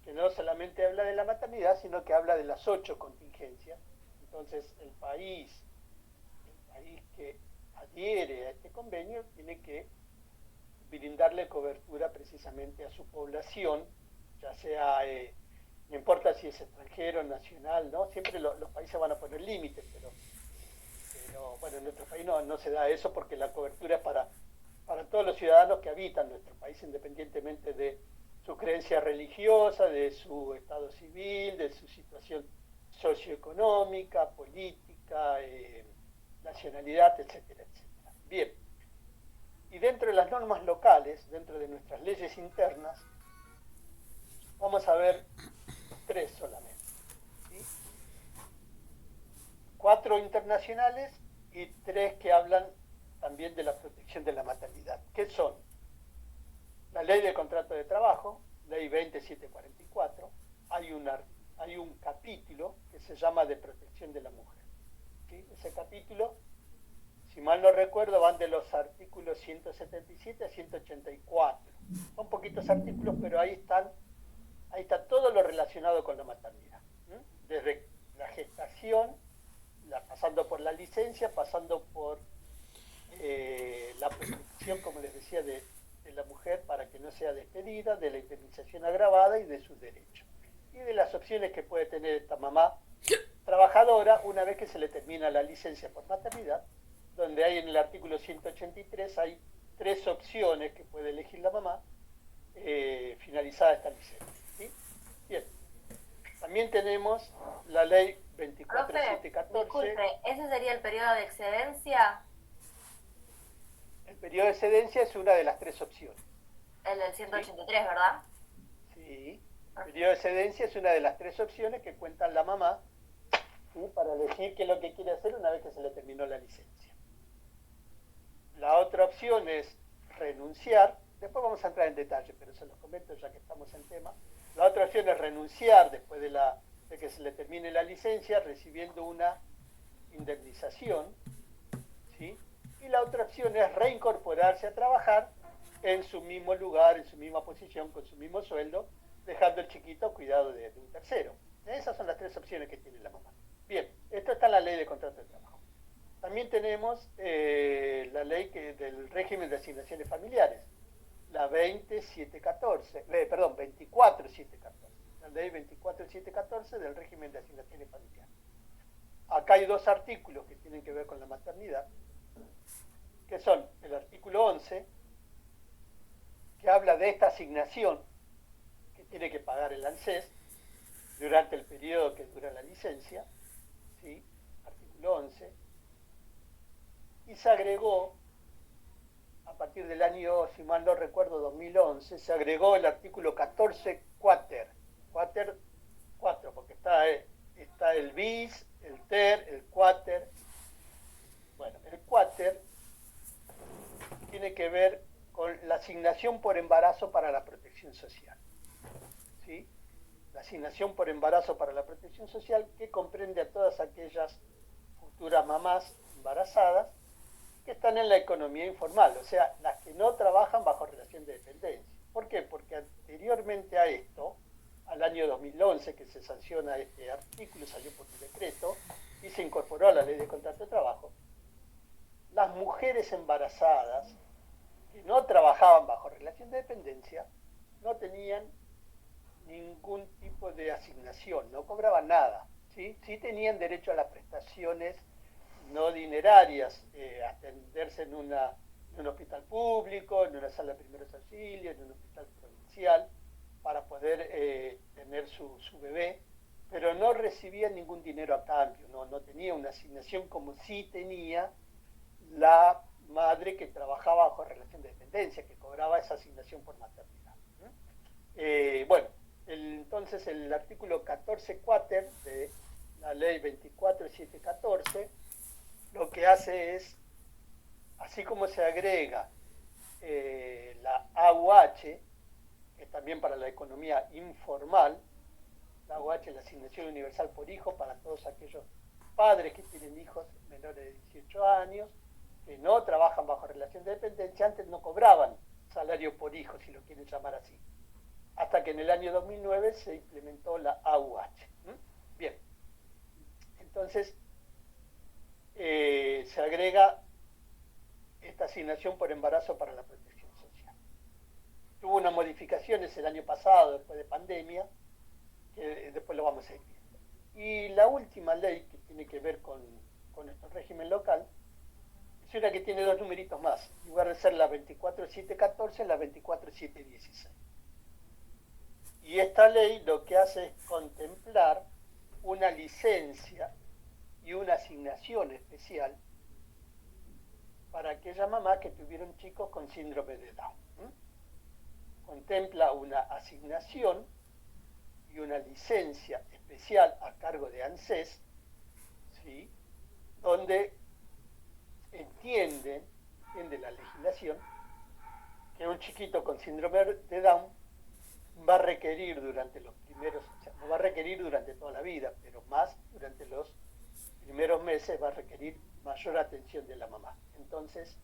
que no solamente habla de la maternidad, sino que habla de las 8 contingencias. Entonces el país que adhiere a este convenio tiene que brindarle cobertura precisamente a su población, ya sea, no importa si es extranjero, nacional, ¿no? Siempre los países van a poner límites, pero bueno, en nuestro país no se da eso porque la cobertura es para todos los ciudadanos que habitan nuestro país, independientemente de su creencia religiosa, de su estado civil, de su situación socioeconómica, política, nacionalidad, etcétera, etcétera. Bien, y dentro de las normas locales, dentro de nuestras leyes internas, vamos a ver 3 solamente, ¿sí? 4 internacionales y 3 que hablan también de la protección de la maternidad, que son la ley de contrato de trabajo, ley 20744, hay un capítulo que se llama de protección de la mujer, ¿sí? Ese capítulo, si mal no recuerdo, van de los artículos 177 a 184, son poquitos artículos, pero ahí está todo lo relacionado con la maternidad, ¿sí? Desde la gestación, pasando por la licencia, pasando por la protección, como les decía, de la mujer para que no sea despedida, de la indemnización agravada y de sus derechos. Y de las opciones que puede tener esta mamá trabajadora una vez que se le termina la licencia por maternidad, donde hay en el artículo 183 hay 3 opciones que puede elegir la mamá finalizada esta licencia, ¿sí? Bien. También tenemos la ley 24714. Disculpe, ¿ese sería el periodo de excedencia? El periodo de excedencia es una de las 3 opciones. El del 183, ¿sí? ¿Verdad? Sí. El periodo de excedencia es una de las 3 opciones que cuenta la mamá, ¿sí? Para elegir qué es lo que quiere hacer una vez que se le terminó la licencia. La otra opción es renunciar. Después vamos a entrar en detalle, pero se los comento ya que estamos en tema. La otra opción es renunciar después de que se le termine la licencia, recibiendo una indemnización, ¿sí? Y la otra opción es reincorporarse a trabajar en su mismo lugar, en su misma posición, con su mismo sueldo, dejando el chiquito a cuidado de un tercero. Esas son las tres opciones que tiene la mamá. Bien, esto está en la ley de contrato de trabajo. También tenemos la ley del régimen de asignaciones familiares, la 24714, la ley 24714 del régimen de asignaciones familiares. Acá hay dos artículos que tienen que ver con la maternidad, que son el artículo 11, que habla de esta asignación que tiene que pagar el ANSES durante el periodo que dura la licencia, ¿sí? Artículo 11, y se agregó, a partir del año, si mal no recuerdo, 2011, se agregó el artículo 14 cuater, porque está el bis, el ter, el cuater. Bueno, el cuater tiene que ver con la asignación por embarazo para la protección social, ¿sí? La asignación por embarazo para la protección social, que comprende a todas aquellas futuras mamás embarazadas que están en la economía informal, o sea, las que no trabajan bajo relación de dependencia. ¿Por qué? Porque anteriormente a esto, al año 2011, que se sanciona este artículo, salió por un decreto y se incorporó a la ley de contrato de trabajo, las mujeres embarazadas que no trabajaban bajo relación de dependencia no tenían ningún tipo de asignación, no cobraban nada, ¿sí? Sí tenían derecho a las prestaciones no dinerarias, atenderse en un hospital público, en una sala de primeros auxilios, en un hospital provincial, para poder tener su bebé, pero no recibían ningún dinero a cambio, no tenía una asignación como sí tenía la madre que trabajaba bajo relación de dependencia, que cobraba esa asignación por maternidad. Entonces el artículo 14 cuater de la ley 24714 lo que hace es, así como se agrega la AUH, que es también para la economía informal, la AUH es la asignación universal por hijo para todos aquellos padres que tienen hijos menores de 18 años, que no trabajan bajo relación de dependencia, antes no cobraban salario por hijo, si lo quieren llamar así, hasta que en el año 2009 se implementó la AUH. Bien, entonces se agrega esta asignación por embarazo para la protección social. Tuvo unas modificaciones el año pasado, después de pandemia, que después lo vamos a ir viendo. Y la última ley que tiene que ver con nuestro régimen local es una que tiene dos numeritos más, en lugar de ser la 24714, la 24716. Y esta ley lo que hace es contemplar una licencia y una asignación especial para aquellas mamás que tuvieron chicos con síndrome de Down. Contempla una asignación y una licencia especial a cargo de ANSES, ¿sí? Donde entiende la legislación que un chiquito con síndrome de Down va a requerir durante los primeros, o sea, no va a requerir durante toda la vida, pero más durante los primeros meses va a requerir mayor atención de la mamá. Entonces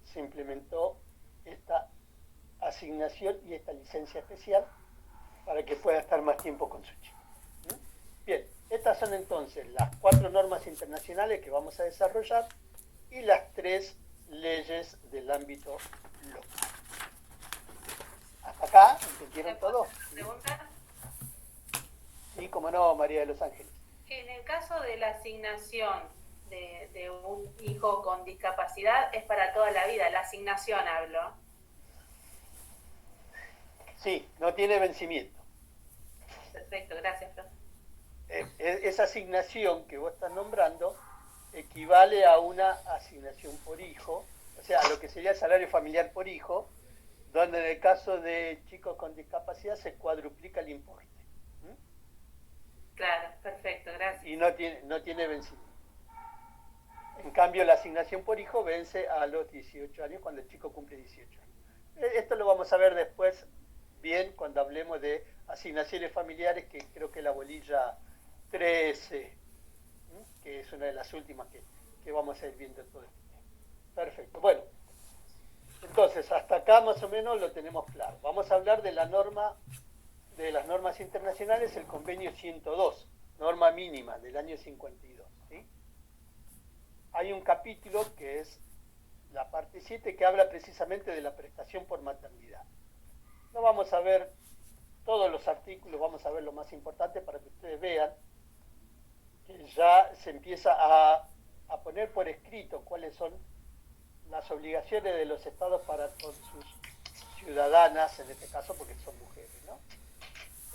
se implementó esta asignación y esta licencia especial para que pueda estar más tiempo con su chico. Bien, estas son entonces las 4 normas internacionales que vamos a desarrollar y las 3 leyes del ámbito local. ¿Hasta acá? ¿Entendieron todo? ¿Pregunta? Sí, como no, María de los Ángeles. En el caso de la asignación de un hijo con discapacidad, es para toda la vida, la asignación hablo. Sí, no tiene vencimiento. Perfecto, gracias, profe. Esa asignación que vos estás nombrando equivale a una asignación por hijo, o sea, a lo que sería el salario familiar por hijo, donde en el caso de chicos con discapacidad se cuadruplica el importe. Claro, perfecto, gracias. Y no tiene vencimiento. En cambio, la asignación por hijo vence a los 18 años, cuando el chico cumple 18 años. Esto lo vamos a ver después, bien, cuando hablemos de asignaciones familiares, que creo que es la bolilla 13, que es una de las últimas que vamos a ir viendo todo este tiempo. Perfecto. Bueno, Entonces, hasta acá más o menos lo tenemos claro. Vamos a hablar de la norma, de las normas internacionales, el convenio 102, norma mínima del año 52. ¿Sí? Hay un capítulo que es la parte 7 que habla precisamente de la prestación por maternidad. No vamos a ver todos los artículos, vamos a ver lo más importante para que ustedes vean que ya se empieza a poner por escrito cuáles son las obligaciones de los estados para con sus ciudadanas, en este caso porque son mujeres, ¿no?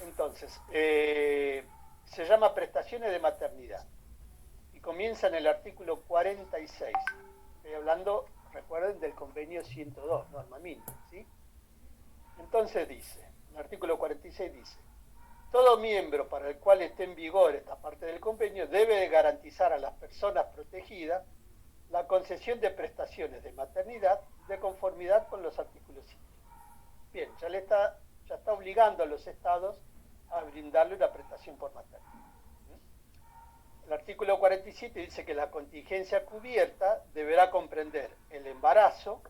Entonces, se llama prestaciones de maternidad y comienza en el artículo 46. Estoy hablando, recuerden, del convenio 102, norma mínima, ¿sí? Entonces dice, el artículo 46 dice, todo miembro para el cual esté en vigor esta parte del convenio debe de garantizar a las personas protegidas la concesión de prestaciones de maternidad de conformidad con los artículos 7. Bien, ya está obligando a los estados a brindarle una prestación por maternidad. El artículo 47 dice que la contingencia cubierta deberá comprender el embarazo,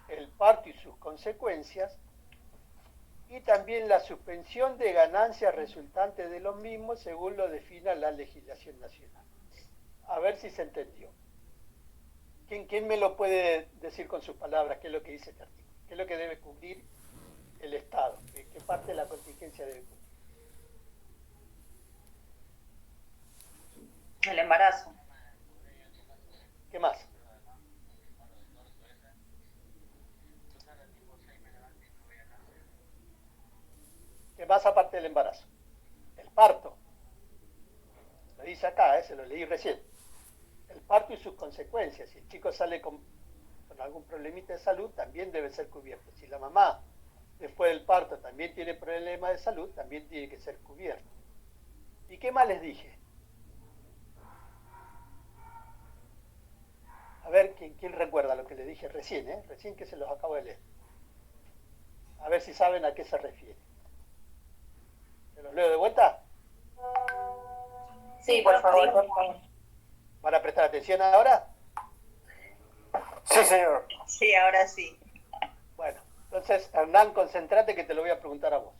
el parto y sus consecuencias, y también la suspensión de ganancias resultantes de los mismos según lo defina la legislación nacional. A ver si se entendió. ¿Quién me lo puede decir con sus palabras qué es lo que dice este artículo? ¿Qué es lo que debe cubrir el Estado? ¿Qué parte de la contingencia debe cubrir? El embarazo. ¿Qué más? ¿Qué más aparte del embarazo? El parto. Lo dice acá, se lo leí recién. El parto y sus consecuencias. Si el chico sale con algún problemita de salud, también debe ser cubierto. Si la mamá, después del parto, también tiene problemas de salud, también tiene que ser cubierto. ¿Y qué más les dije? A ver, ¿quién recuerda lo que le dije recién? Recién que se los acabo de leer. A ver si saben a qué se refiere. ¿Se los leo de vuelta? Sí, por favor, por favor. ¿Van a prestar atención ahora? Sí, señor. Sí, ahora sí. Bueno, entonces, Hernán, concéntrate que te lo voy a preguntar a vos.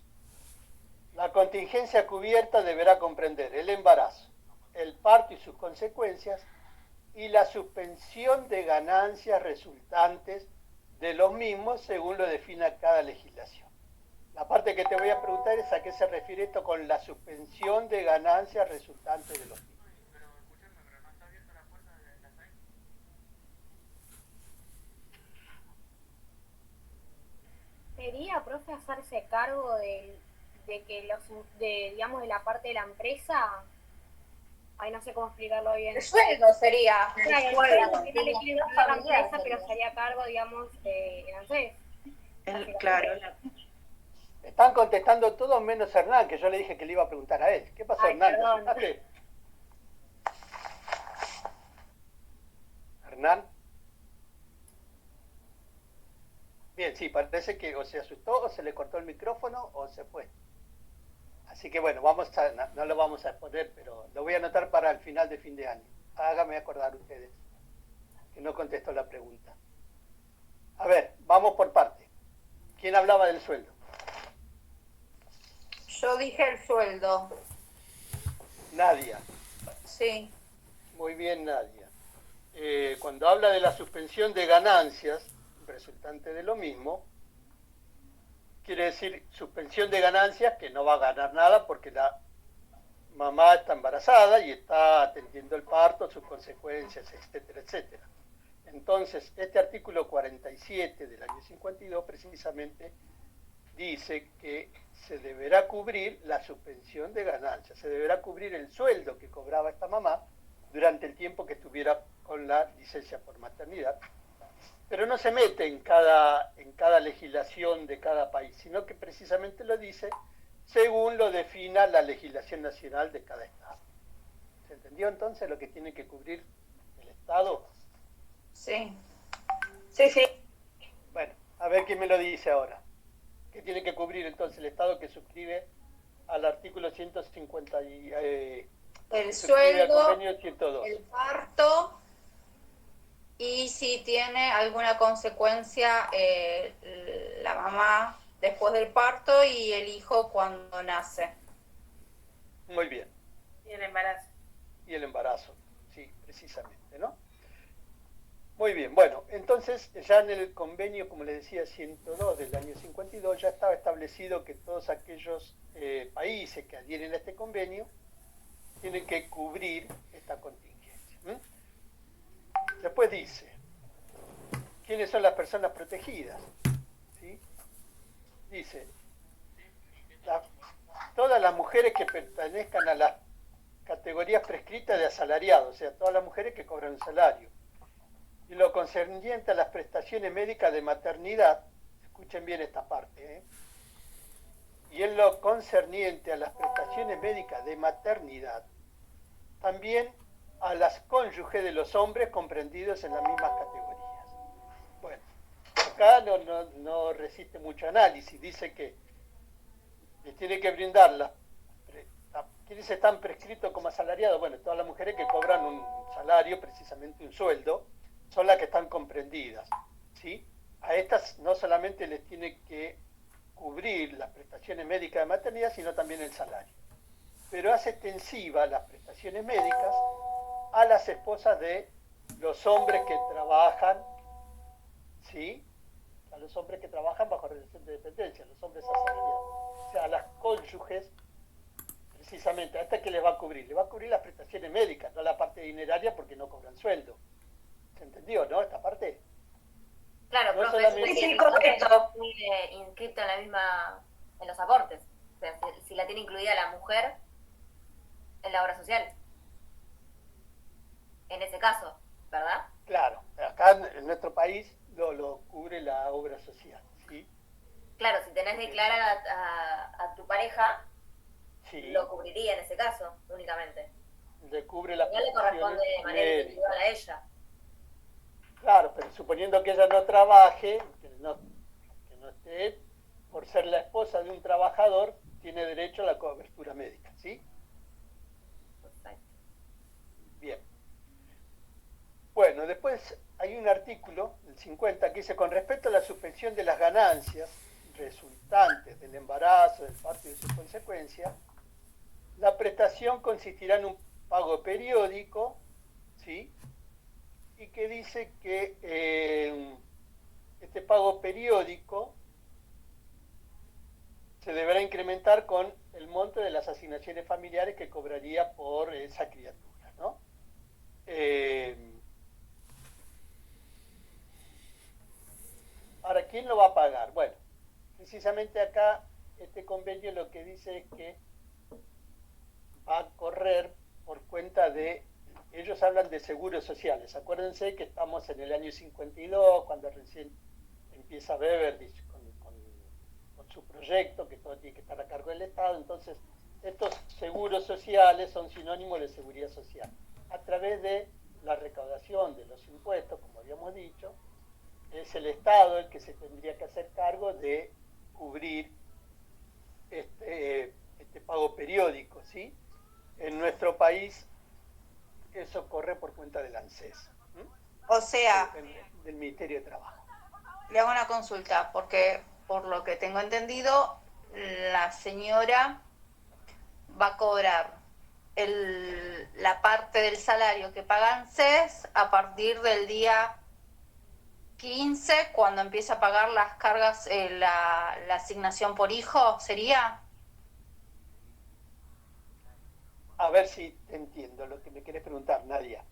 La contingencia cubierta deberá comprender el embarazo, el parto y sus consecuencias, y la suspensión de ganancias resultantes de los mismos según lo defina cada legislación. La parte que te voy a preguntar es a qué se refiere esto con la suspensión de ganancias resultantes de los mismos. ¿Sería, profe, hacerse cargo de que digamos, de la parte de la empresa? Ay, no sé cómo explicarlo bien. El sueldo sería. Claro, el sueldo que no le quieren pagar a la empresa, pero se haría cargo, digamos, de ANSES. Claro. Están contestando todos menos Hernán, que yo le dije que le iba a preguntar a él. ¿Qué pasó, Hernán? ¿Te Perdón. asustaste? ¿Hernán? Bien, sí, parece que o se asustó, o se le cortó el micrófono, o se fue. Así que bueno, no lo vamos a exponer, pero lo voy a anotar para el final de fin de año. Hágame acordar ustedes que no contestó la pregunta. A ver, vamos por parte. ¿Quién hablaba del sueldo? Yo dije el sueldo. Nadia. Sí. Muy bien, Nadia. Cuando habla de la suspensión de ganancias resultante de lo mismo, quiere decir suspensión de ganancias que no va a ganar nada porque la mamá está embarazada y está atendiendo el parto, sus consecuencias, etcétera, etcétera. Entonces, este artículo 47 del año 52 precisamente dice que se deberá cubrir la suspensión de ganancias, se deberá cubrir el sueldo que cobraba esta mamá durante el tiempo que estuviera con la licencia por maternidad, pero no se mete en cada legislación de cada país, sino que precisamente lo dice según lo defina la legislación nacional de cada estado. ¿Se entendió entonces lo que tiene que cubrir el Estado? Sí. Sí, sí. Bueno, a ver quién me lo dice ahora. ¿Qué tiene que cubrir entonces el Estado que suscribe al artículo 150 y... el suscribe al sueldo, convenio 102? el parto, y si tiene alguna consecuencia la mamá después del parto y el hijo cuando nace. Muy bien. Y el embarazo. Y el embarazo, sí, precisamente, ¿no? Muy bien, bueno, entonces ya en el convenio, como les decía, 102 del año 52, ya estaba establecido que todos aquellos países que adhieren a este convenio tienen que cubrir esta contingencia. Después dice, ¿quiénes son las personas protegidas? ¿Sí? Dice, todas las mujeres que pertenezcan a las categorías prescritas de asalariados, o sea, todas las mujeres que cobran un salario. Y lo concerniente a las prestaciones médicas de maternidad, escuchen bien esta parte, y en lo concerniente a las prestaciones médicas de maternidad, también a las cónyuges de los hombres comprendidos en las mismas categorías. Bueno, acá no resiste mucho análisis, dice que les tiene que brindar ¿quiénes están prescritos como asalariados? Bueno, todas las mujeres que cobran un salario, precisamente un sueldo, son las que están comprendidas, ¿sí? A estas no solamente les tiene que cubrir las prestaciones médicas de maternidad, sino también el salario. Pero hace extensiva las prestaciones médicas a las esposas de los hombres que trabajan, ¿sí? A los hombres que trabajan bajo relación de dependencia, los hombres asalariados. O sea, a las cónyuges, precisamente, ¿a esta que les va a cubrir? Le va a cubrir las prestaciones médicas, no la parte dineraria porque no cobran sueldo. ¿Se entendió, no? Esta parte. Claro, No profe, solamente- sí, correcto. Inscrito en la misma, en los aportes. O sea, si la tiene incluida la mujer en la obra social. En ese caso, ¿verdad? Claro, acá en nuestro país lo cubre la obra social, ¿sí? Claro, si tenés declarada a tu pareja, Sí, lo cubriría en ese caso, únicamente. le cubre las No le corresponde de manera médicas. individual a ella. Claro, pero suponiendo que ella no trabaje, que no esté, por ser la esposa de un trabajador, tiene derecho a la cobertura médica, ¿sí? Perfecto. Bien. Bueno, después hay un artículo, el 50, que dice, con respecto a la suspensión de las ganancias resultantes del embarazo, del parto y de sus consecuencias, la prestación consistirá en un pago periódico, ¿sí? Y que dice que este pago periódico se deberá incrementar con el monto de las asignaciones familiares que cobraría por esa criatura, ¿no? Ahora, ¿quién lo va a pagar? Bueno, precisamente acá este convenio lo que dice es que va a correr por cuenta de, ellos hablan de seguros sociales. Acuérdense que estamos en el año 52, cuando recién empieza Beveridge con su proyecto, que todo tiene que estar a cargo del Estado. Entonces, estos seguros sociales son sinónimos de seguridad social. A través de la recaudación de los impuestos, como habíamos dicho, es el Estado el que se tendría que hacer cargo de cubrir este pago periódico, ¿sí? En nuestro país eso corre por cuenta del ANSES, O sea, del Ministerio de Trabajo. le hago una consulta, porque por lo que tengo entendido, la señora va a cobrar la parte del salario que paga ANSES a partir del día 15, cuando empieza a pagar las cargas, la asignación por hijo, ¿sería? A ver si te entiendo lo que me querés preguntar, Nadia.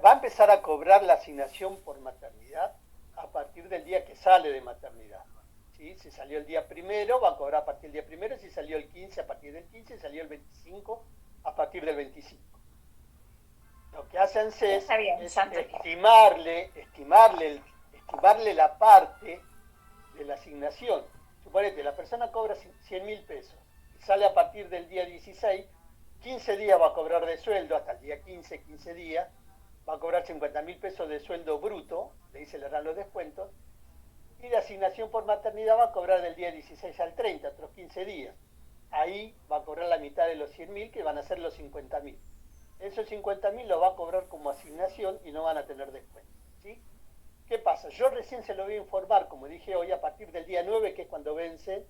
Va a empezar a cobrar la asignación por maternidad a partir del día que sale de maternidad, ¿sí? Si salió el día primero, va a cobrar a partir del día primero; si salió el 15, a partir del 15; si salió el 25, a partir del 25. Lo que hace ANSES es estimarle la parte de la asignación. Suponete, la persona cobra 100.000 pesos y sale a partir del día 16, 15 días va a cobrar de sueldo, hasta el día 15 días, va a cobrar 50.000 pesos de sueldo bruto, de ahí se le harán los descuentos, y de asignación por maternidad va a cobrar del día 16 al 30, otros 15 días. Ahí va a cobrar la mitad de los 100.000, que van a ser los 50.000. esos 50.000 lo va a cobrar como asignación y no van a tener descuento, ¿sí? ¿Qué pasa? Yo recién se lo voy a informar, como dije hoy, a partir del día 9, que es cuando vence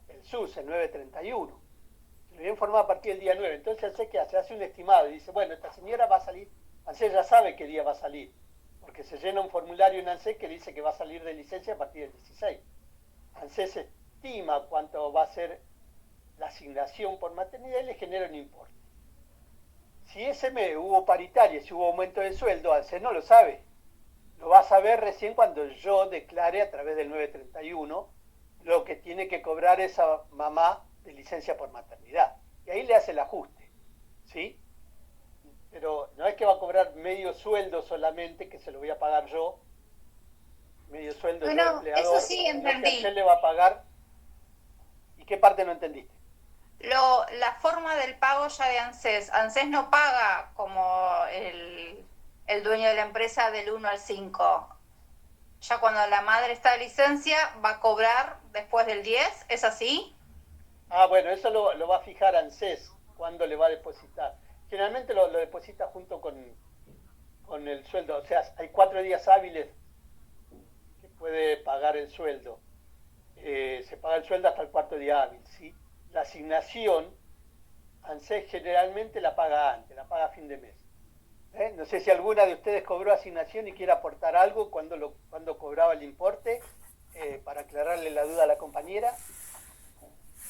el SUS, el 931. Se lo voy a informar a partir del día 9. Entonces, sé que hace un estimado y dice, bueno, esta señora va a salir, ANSES ya sabe qué día va a salir, porque se llena un formulario en ANSES que dice que va a salir de licencia a partir del 16. ANSES estima cuánto va a ser la asignación por maternidad y le genera un importe. Si ese mes hubo paritaria, si hubo aumento de sueldo, ANSES no lo sabe. Lo va a saber recién cuando yo declare a través del 931 lo que tiene que cobrar esa mamá de licencia por maternidad. Y ahí le hace el ajuste, ¿sí? Pero no es que va a cobrar medio sueldo solamente, que se lo voy a pagar yo, medio sueldo del empleador. Eso sí sino que entendí. ANSES le va a pagar. ¿Y qué parte no entendiste? La forma del pago ya de ANSES. ANSES no paga como el dueño de la empresa del 1 al 5. Ya cuando la madre está de licencia va a cobrar después del 10, ¿es así? Ah, bueno, eso lo va a fijar ANSES cuando le va a depositar. Generalmente lo deposita junto con el sueldo. O sea, hay 4 días hábiles que puede pagar el sueldo. Se paga el sueldo hasta el 4º día hábil, ¿sí? La asignación, ANSES generalmente la paga antes, la paga a fin de mes. No sé si alguna de ustedes cobró asignación y quiere aportar algo cuando cobraba el importe, para aclararle la duda a la compañera.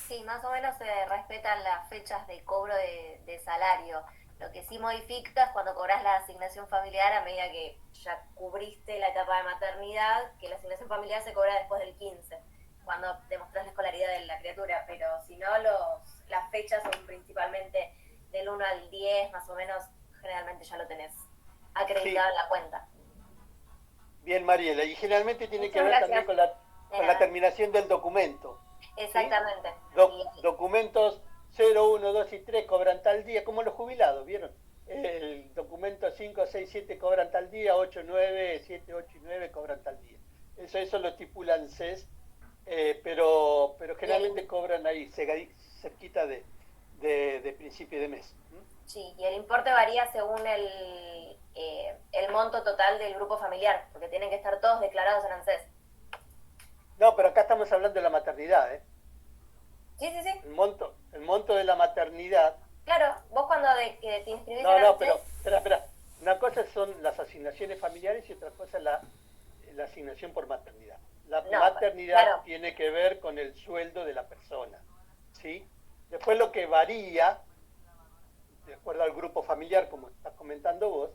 Sí, más o menos se respetan las fechas de cobro de salario. Lo que sí modifica es cuando cobras la asignación familiar a medida que ya cubriste la etapa de maternidad, que la asignación familiar se cobra después del 15, cuando demostrás la escolaridad de la criatura, pero si no, las fechas son principalmente del 1 al 10, más o menos, generalmente ya lo tenés acreditado Sí. en la cuenta. Bien, Mariela, y generalmente tiene Muchas que ver gracias. también con la terminación del documento. Exactamente. Documentos 0, 1, 2 y 3 cobran tal día, como los jubilados, ¿vieron? El documento 5, 6, 7 cobran tal día, 8, 9, 7, 8 y 9 cobran tal día. Eso lo estipulan CES, pero generalmente cobran ahí, cerquita de principio de mes. Sí, y el importe varía según el monto total del grupo familiar, porque tienen que estar todos declarados en ANSES. No, pero acá estamos hablando de la maternidad, ¿eh? Sí, sí, sí. El monto de la maternidad. Claro, vos cuando que te inscribís en No, ANSES... pero, espera. Una cosa son las asignaciones familiares y otra cosa es la asignación por maternidad. La maternidad, claro, tiene que ver con el sueldo de la persona, ¿sí? Después lo que varía, de acuerdo al grupo familiar, como estás comentando vos,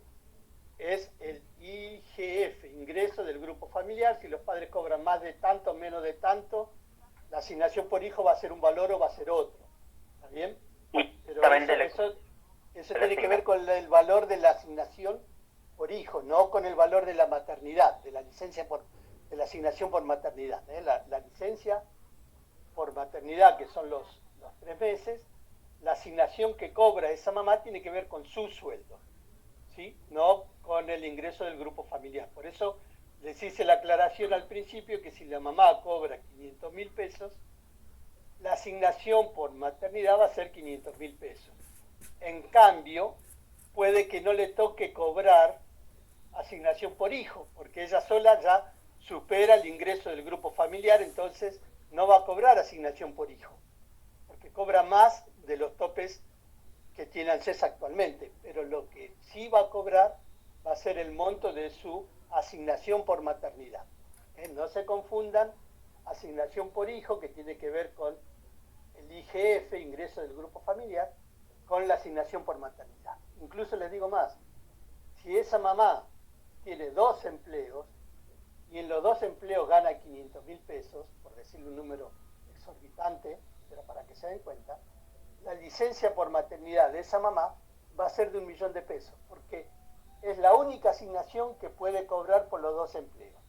es el IGF, ingreso del grupo familiar. Si los padres cobran más de tanto, menos de tanto, la asignación por hijo va a ser un valor o va a ser otro. ¿Está bien? Pero eso tiene que ver con el valor de la asignación por hijo, no con el valor de la maternidad, de la licencia de la asignación por maternidad. La licencia por maternidad, que son los 3 meses, la asignación que cobra esa mamá tiene que ver con su sueldo, ¿sí? No con el ingreso del grupo familiar. Por eso les hice la aclaración al principio que si la mamá cobra 500.000 pesos, la asignación por maternidad va a ser 500.000 pesos. En cambio, puede que no le toque cobrar asignación por hijo, porque ella sola ya supera el ingreso del grupo familiar, entonces no va a cobrar asignación por hijo, porque cobra más de los topes que tiene ANSES actualmente, pero lo que sí va a cobrar va a ser el monto de su asignación por maternidad. No se confundan asignación por hijo, que tiene que ver con el IGF, ingreso del grupo familiar, con la asignación por maternidad. Incluso les digo más, si esa mamá tiene 2 empleos y en los 2 empleos gana 500.000 pesos, por decirle un número exorbitante, pero para que se den cuenta, la licencia por maternidad de esa mamá va a ser de 1.000.000 de pesos, porque es la única asignación que puede cobrar por los 2 empleos,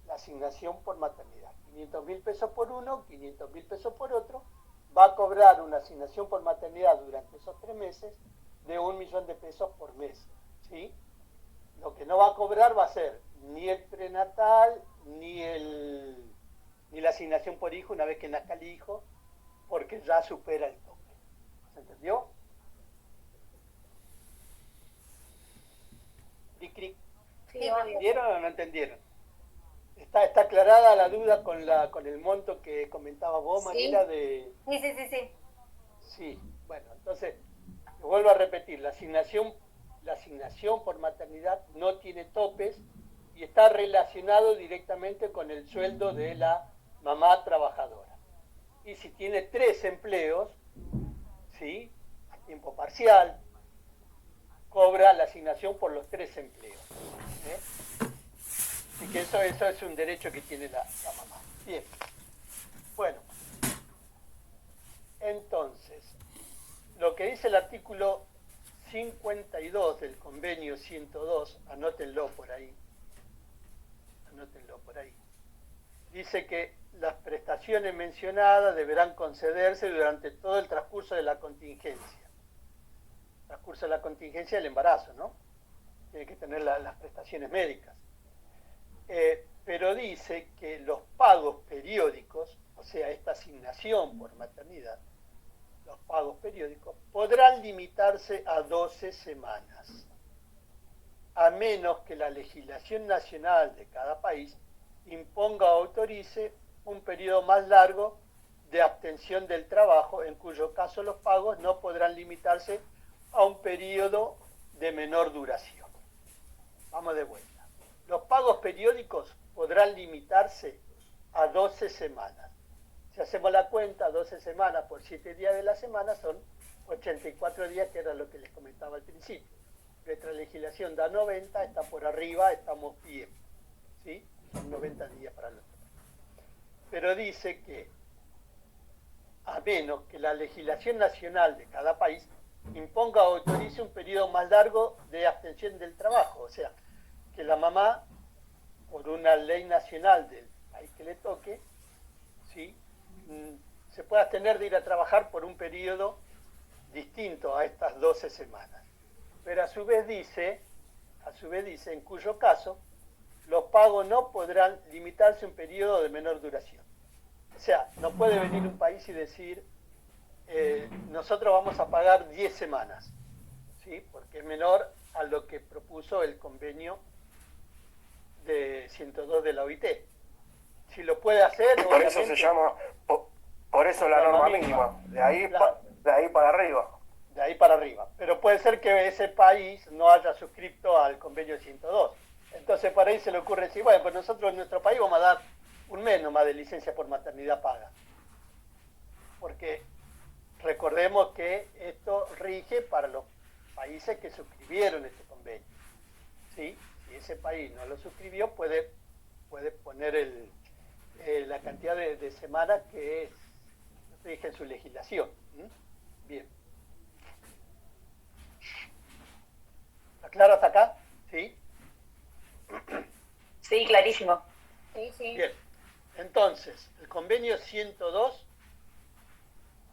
la asignación por maternidad. 500.000 pesos por uno, 500.000 pesos por otro, va a cobrar una asignación por maternidad durante esos 3 meses de 1.000.000 de pesos por mes, ¿sí? Lo que no va a cobrar va a ser ni el prenatal, ni la asignación por hijo una vez que nazca el hijo, porque ya supera el tope. ¿Se entendió? ¿Entendieron o no entendieron? Está aclarada la duda con el monto que comentabas vos, Sí. Mariela, de... Sí. Sí, bueno, entonces, vuelvo a repetir, la asignación por maternidad no tiene topes y está relacionado directamente con el sueldo de la mamá trabajadora. Y si tiene 3 empleos, ¿sí?, a tiempo parcial, cobra la asignación por los 3 empleos. Así que eso es un derecho que tiene la mamá. Bien. Bueno. Entonces, lo que dice el artículo 52 del convenio 102, anótenlo por ahí, dice que las prestaciones mencionadas deberán concederse durante todo el transcurso de la contingencia. Transcurso de la contingencia del embarazo, ¿no? Tiene que tener las prestaciones médicas. Pero dice que los pagos periódicos, o sea, esta asignación por maternidad, los pagos periódicos, podrán limitarse a 12 semanas, a menos que la legislación nacional de cada país imponga o autorice un periodo más largo de abstención del trabajo, en cuyo caso los pagos no podrán limitarse a un periodo de menor duración. Vamos de vuelta. Los pagos periódicos podrán limitarse a 12 semanas. Si hacemos la cuenta, 12 semanas por 7 días de la semana son 84 días, que era lo que les comentaba al principio. Nuestra legislación da 90, está por arriba, estamos bien. ¿Sí? Son 90 días para los demás. Pero dice que, a menos que la legislación nacional de cada país imponga o autorice un periodo más largo de abstención del trabajo, o sea, que la mamá, por una ley nacional del país que le toque, ¿sí?, se pueda abstener de ir a trabajar por un periodo distinto a estas 12 semanas. Pero a su vez dice, en cuyo caso, los pagos no podrán limitarse a un periodo de menor duración. O sea, no puede venir un país y decir, nosotros vamos a pagar 10 semanas, ¿sí?, porque es menor a lo que propuso el convenio de 102 de la OIT. Si lo puede hacer, por eso se llama, por eso la norma mínima, de ahí para arriba. De ahí para arriba. Pero puede ser que ese país no haya suscrito al convenio 102. Entonces por ahí se le ocurre decir, bueno, pues nosotros en nuestro país vamos a dar un mes nomás de licencia por maternidad paga. Porque recordemos que esto rige para los países que suscribieron este convenio. ¿Sí? Si ese país no lo suscribió, puede poner la cantidad de semanas que rige en su legislación. Bien. ¿Está claro hasta acá? ¿Sí? Sí, clarísimo. Sí. Bien. Entonces, el convenio 102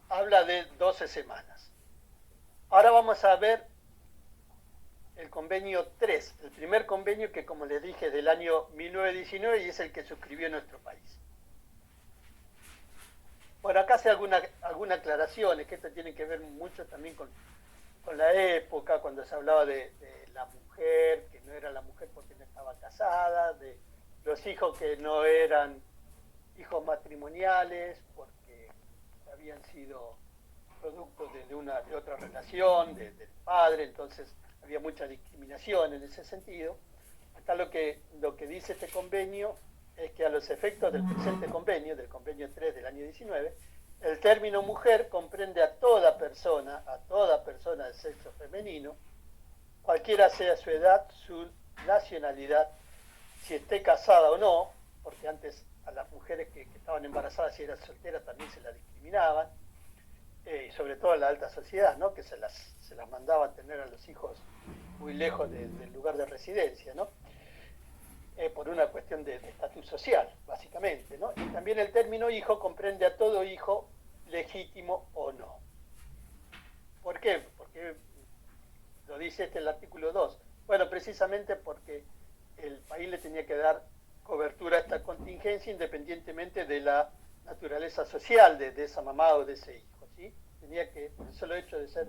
habla de 12 semanas. Ahora vamos a ver el convenio 3, el primer convenio que, como les dije, es del año 1919 y es el que suscribió nuestro país. Bueno, acá hace alguna aclaración, es que esto tiene que ver mucho también con la época, cuando se hablaba de la mujer, que no era la mujer porque no estaba casada, de los hijos que no eran hijos matrimoniales porque habían sido producto de otra relación, del padre, entonces había mucha discriminación en ese sentido. Acá lo que dice este convenio es que a los efectos del presente convenio, del convenio 3 del año 19, el término mujer comprende a toda persona del sexo femenino, cualquiera sea su edad, su nacionalidad, si esté casada o no, porque antes a las mujeres que estaban embarazadas y eran solteras también se las discriminaban, sobre todo en la alta sociedad, ¿no?, que se las mandaban tener a los hijos muy lejos del lugar de residencia, ¿no?, por una cuestión de estatus social, básicamente, ¿no? Y también el término hijo comprende a todo hijo, legítimo o no. ¿Por qué? Porque lo dice el artículo 2. Bueno, precisamente porque el país le tenía que dar cobertura a esta contingencia independientemente de la naturaleza social de esa mamá o de ese hijo, ¿sí? Tenía que, por el solo hecho de ser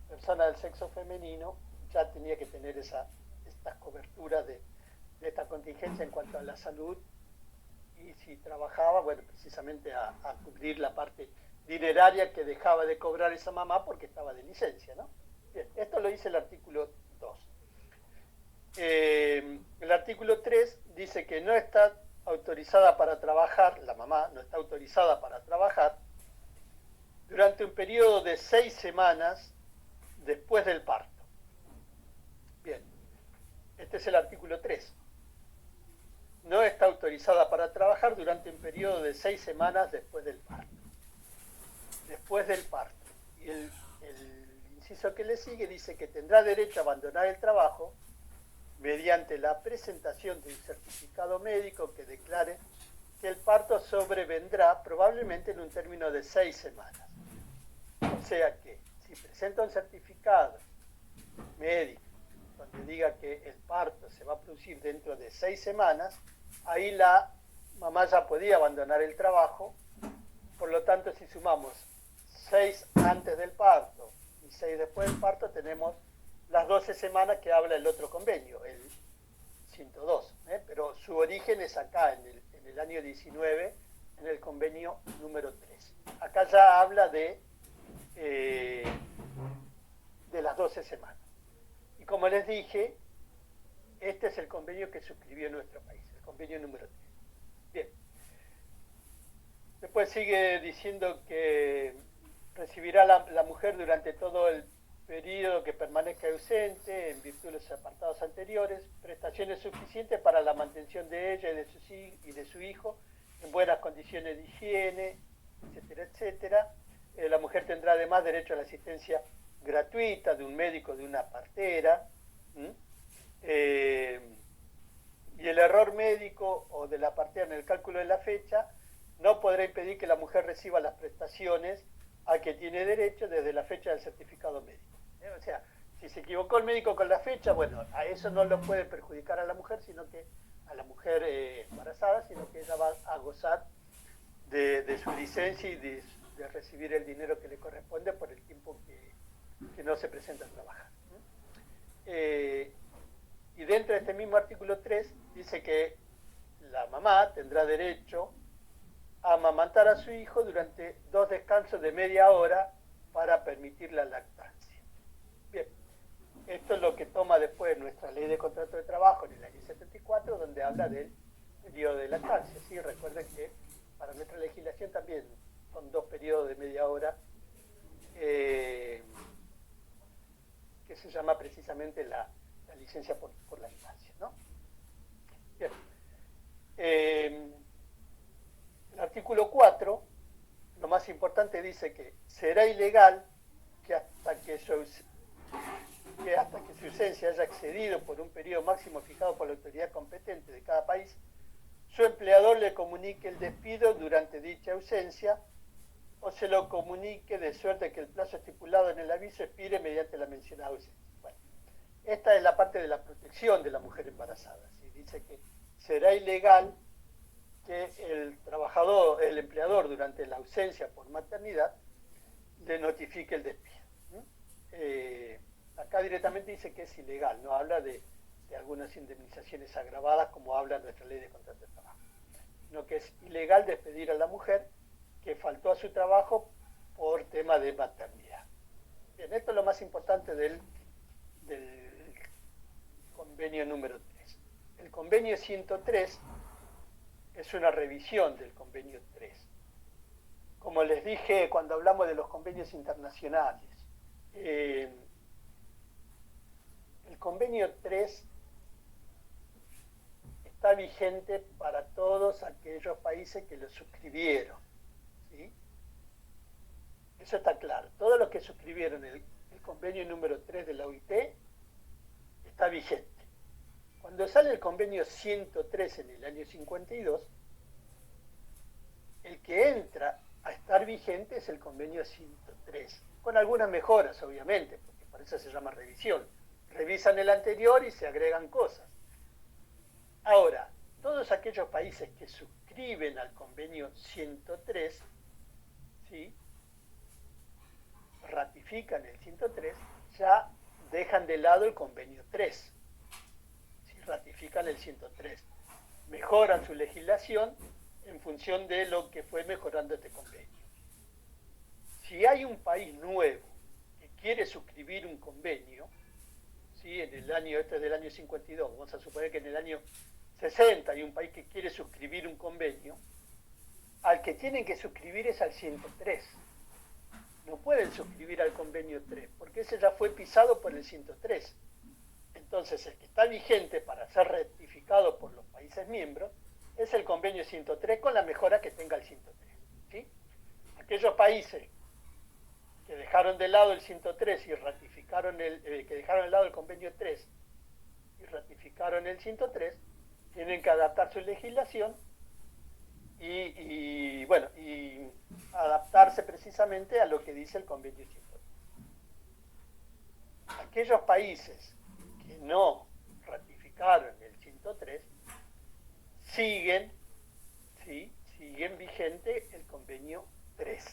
persona del sexo femenino, ya tenía que tener esta estas coberturas de esta contingencia en cuanto a la salud, y si trabajaba, bueno, precisamente a cubrir la parte dineraria que dejaba de cobrar esa mamá porque estaba de licencia, ¿no? Bien, esto lo dice el artículo 2. El artículo 3 dice que no está autorizada para trabajar, la mamá no está autorizada para trabajar durante un periodo de 6 semanas después del parto. Bien, este es el artículo 3. No está autorizada para trabajar durante un periodo de 6 semanas después del parto. Después del parto. Y el inciso que le sigue dice que tendrá derecho a abandonar el trabajo mediante la presentación de un certificado médico que declare que el parto sobrevendrá probablemente en un término de 6 semanas. O sea que si presenta un certificado médico donde diga que el parto se va a producir dentro de 6 semanas, ahí la mamá ya podía abandonar el trabajo. Por lo tanto, si sumamos 6 antes del parto y 6 después del parto, tenemos las 12 semanas que habla el otro convenio, el 102, pero su origen es acá, en el año 19, en el convenio número 3. Acá ya habla de las 12 semanas. Y como les dije, este es el convenio que suscribió nuestro país, el convenio número 3. Bien. Después sigue diciendo que recibirá la mujer durante todo el periodo que permanezca ausente, en virtud de los apartados anteriores, prestaciones suficientes para la mantención de ella y de su hijo en buenas condiciones de higiene, etcétera, etcétera. La mujer tendrá además derecho a la asistencia gratuita de un médico, de una partera, y el error médico o de la partera en el cálculo de la fecha no podrá impedir que la mujer reciba las prestaciones a que tiene derecho desde la fecha del certificado médico. O sea, si se equivocó el médico con la fecha, bueno, a eso no lo puede perjudicar a la mujer, sino que a la mujer embarazada, sino que ella va a gozar de su licencia y de recibir el dinero que le corresponde por el tiempo que no se presenta a trabajar. Y dentro de este mismo artículo 3 dice que la mamá tendrá derecho a amamantar a su hijo durante 2 descansos de media hora para permitir la lactancia. Bien, esto es lo que toma después nuestra ley de contrato de trabajo en el año 74, donde habla del periodo de lactancia. ¿Sí? Recuerden que para nuestra legislación también son 2 periodos de media hora, que se llama precisamente la licencia por lactancia, ¿no? Bien. El artículo 4, lo más importante, dice que será ilegal que hasta que su ausencia haya excedido por un periodo máximo fijado por la autoridad competente de cada país, su empleador le comunique el despido durante dicha ausencia o se lo comunique de suerte que el plazo estipulado en el aviso expire mediante la mencionada ausencia. Bueno, esta es la parte de la protección de la mujer embarazada. ¿Sí? Dice que será ilegal que el trabajador, el empleador, durante la ausencia por maternidad, le notifique el despido. Acá directamente dice que es ilegal, no habla de algunas indemnizaciones agravadas como habla nuestra ley de contrato de trabajo, sino que es ilegal despedir a la mujer que faltó a su trabajo por tema de maternidad. Bien, esto es lo más importante del convenio número 3. El convenio 103 es una revisión del convenio 3. Como les dije cuando hablamos de los convenios internacionales, el convenio 3 está vigente para todos aquellos países que lo suscribieron. ¿Sí? Eso está claro. Todos los que suscribieron el convenio número 3 de la OIT está vigente. Cuando sale el convenio 103 en el año 52, el que entra a estar vigente es el convenio 103, con algunas mejoras, obviamente, porque por eso se llama revisión. Revisan el anterior y se agregan cosas. Ahora, todos aquellos países que suscriben al convenio 103, ¿sí?, ratifican el 103, ya dejan de lado el convenio 3. ratifican el 103. Mejoran su legislación en función de lo que fue mejorando este convenio. Si hay un país nuevo que quiere suscribir un convenio, ¿sí? En el año, este es del año 52, vamos a suponer que en el año 60 hay un país que quiere suscribir un convenio, al que tienen que suscribir es al 103. No pueden suscribir al convenio 3, porque ese ya fue pisado por el 103. Entonces, el que está vigente para ser ratificado por los países miembros es el convenio 103 con la mejora que tenga el 103. ¿Sí? Aquellos países que dejaron de lado el 103 y ratificaron que dejaron de lado el convenio 3 y ratificaron el 103, tienen que adaptar su legislación y adaptarse precisamente a lo que dice el convenio 103. Aquellos países que no ratificaron el 103 siguen vigente el convenio 3.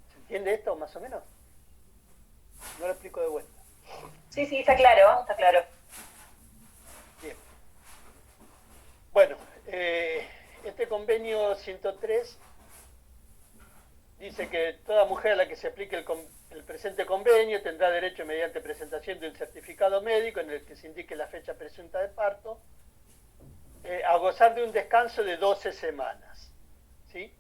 ¿Se entiende esto más o menos? No lo explico de vuelta. Sí, está claro, está claro. Bien. Bueno, este convenio 103 dice que toda mujer a la que se aplique el presente convenio tendrá derecho, mediante presentación de un certificado médico en el que se indique la fecha presunta de parto, a gozar de un descanso de 12 semanas. ¿Sí?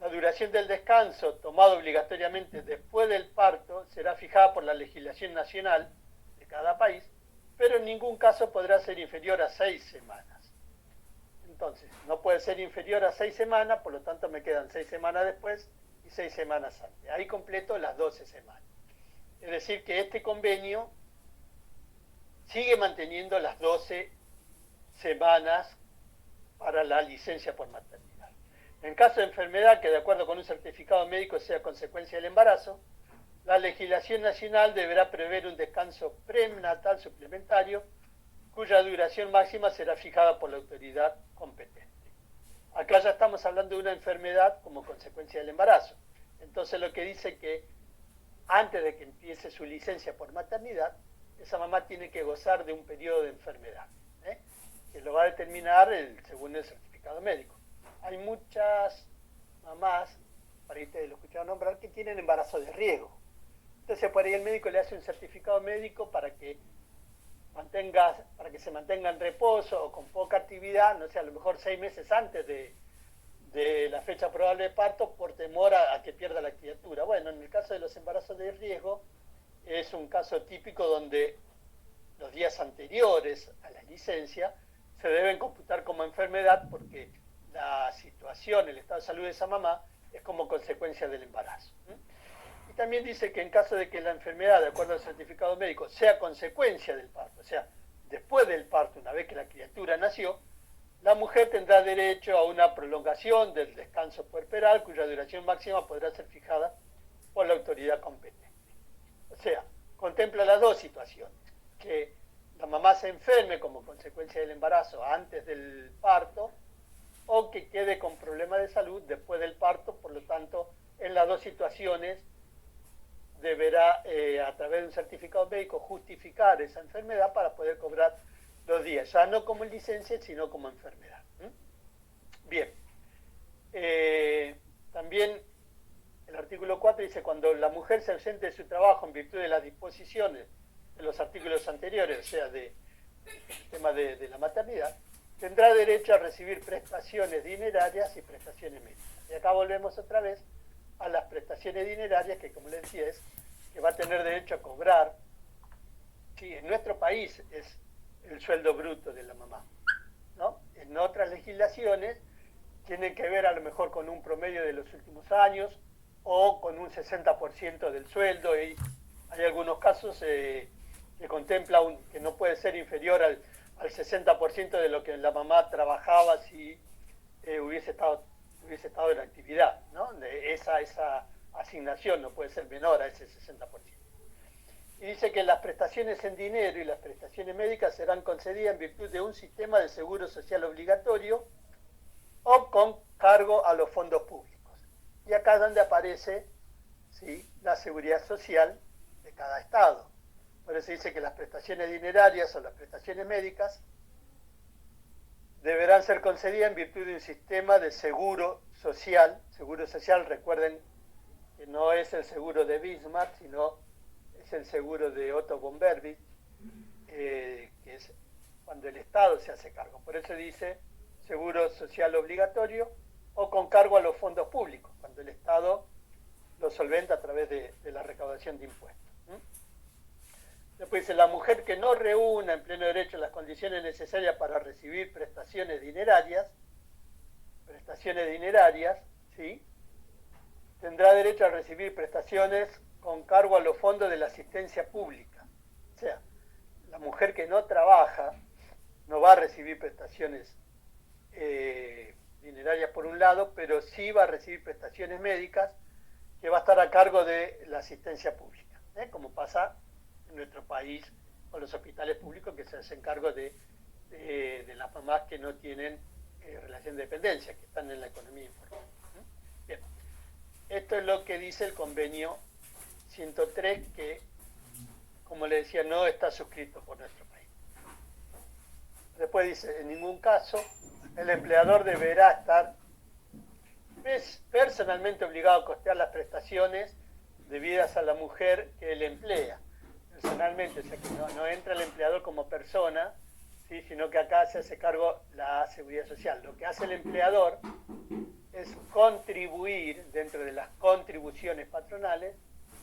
La duración del descanso, tomado obligatoriamente después del parto, será fijada por la legislación nacional de cada país, pero en ningún caso podrá ser inferior a 6 semanas. Entonces, no puede ser inferior a 6 semanas, por lo tanto me quedan 6 semanas después y 6 semanas antes. Ahí completo las 12 semanas. Es decir, que este convenio sigue manteniendo las 12 semanas para la licencia por maternidad. En caso de enfermedad que de acuerdo con un certificado médico sea consecuencia del embarazo, la legislación nacional deberá prever un descanso prenatal suplementario cuya duración máxima será fijada por la autoridad competente. Acá ya estamos hablando de una enfermedad como consecuencia del embarazo. Entonces lo que dice que antes de que empiece su licencia por maternidad, esa mamá tiene que gozar de un periodo de enfermedad, que lo va a determinar según el certificado médico. Hay muchas mamás, para ahí ustedes lo escucharon nombrar, que tienen embarazo de riesgo. Entonces por ahí el médico le hace un certificado médico para que se mantenga en reposo o con poca actividad, no sé, a lo mejor 6 meses antes de la fecha probable de parto por temor a que pierda la criatura. Bueno, en el caso de los embarazos de riesgo es un caso típico donde los días anteriores a la licencia se deben computar como enfermedad porque la situación, el estado de salud de esa mamá es como consecuencia del embarazo. Y también dice que en caso de que la enfermedad, de acuerdo al certificado médico, sea consecuencia del parto, o sea, después del parto, una vez que la criatura nació, la mujer tendrá derecho a una prolongación del descanso puerperal, cuya duración máxima podrá ser fijada por la autoridad competente. O sea, contempla las dos situaciones, que la mamá se enferme como consecuencia del embarazo antes del parto, o que quede con problemas de salud después del parto, por lo tanto, en las dos situaciones deberá, a través de un certificado médico, justificar esa enfermedad para poder cobrar los días, ya no como licencia, sino como enfermedad. Bien. También el artículo 4 dice, cuando la mujer se ausente de su trabajo en virtud de las disposiciones de los artículos anteriores, o sea, del tema de la maternidad, tendrá derecho a recibir prestaciones dinerarias y prestaciones médicas. Y acá volvemos otra vez a las prestaciones dinerarias, que como les decía, es que va a tener derecho a cobrar. Sí, en nuestro país es el sueldo bruto de la mamá, ¿no? En otras legislaciones tienen que ver a lo mejor con un promedio de los últimos años o con un 60% del sueldo, y hay algunos casos que contempla que no puede ser inferior al 60% de lo que la mamá trabajaba si hubiese estado en actividad, ¿no? Esa asignación no puede ser menor a ese 60%. Y dice que las prestaciones en dinero y las prestaciones médicas serán concedidas en virtud de un sistema de seguro social obligatorio o con cargo a los fondos públicos. Y acá es donde aparece, ¿sí?, la seguridad social de cada estado. Por eso dice que las prestaciones dinerarias o las prestaciones médicas deberán ser concedidas en virtud de un sistema de seguro social. Seguro social, recuerden que no es el seguro de Bismarck, sino es el seguro de Otto von Berbig, que es cuando el Estado se hace cargo. Por eso dice seguro social obligatorio o con cargo a los fondos públicos, cuando el Estado lo solventa a través de la recaudación de impuestos. Después dice, la mujer que no reúna en pleno derecho las condiciones necesarias para recibir prestaciones dinerarias, ¿sí?, tendrá derecho a recibir prestaciones con cargo a los fondos de la asistencia pública. O sea, la mujer que no trabaja no va a recibir prestaciones dinerarias por un lado, pero sí va a recibir prestaciones médicas que va a estar a cargo de la asistencia pública, como pasa en nuestro país con los hospitales públicos que se hacen cargo de las mamás que no tienen relación de dependencia, que están en la economía informal. Bien, esto es lo que dice el convenio 103, que, como le decía, no está suscrito por nuestro país. Después dice, en ningún caso el empleador deberá estar personalmente obligado a costear las prestaciones debidas a la mujer que él emplea. Personalmente, o sea que no entra el empleador como persona, ¿sí?, sino que acá se hace cargo la seguridad social. Lo que hace el empleador es contribuir dentro de las contribuciones patronales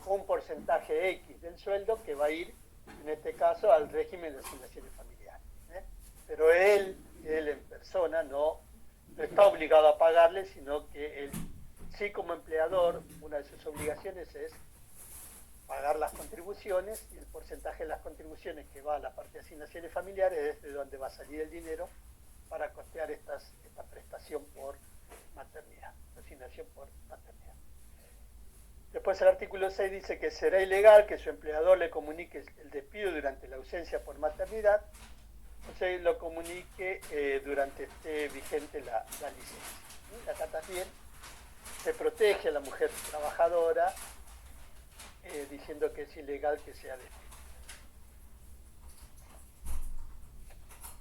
un porcentaje X del sueldo que va a ir, en este caso, al régimen de asignaciones familiares. Pero él en persona no está obligado a pagarle, sino que él sí, como empleador, una de sus obligaciones es pagar las contribuciones, y el porcentaje de las contribuciones que va a la parte de asignaciones familiares es de donde va a salir el dinero para costear esta prestación por maternidad, asignación por maternidad. Después el artículo 6 dice que será ilegal que su empleador le comunique el despido durante la ausencia por maternidad, o sea, lo comunique durante esté vigente la licencia. Acá también se protege a la mujer trabajadora diciendo que es ilegal que sea despedido.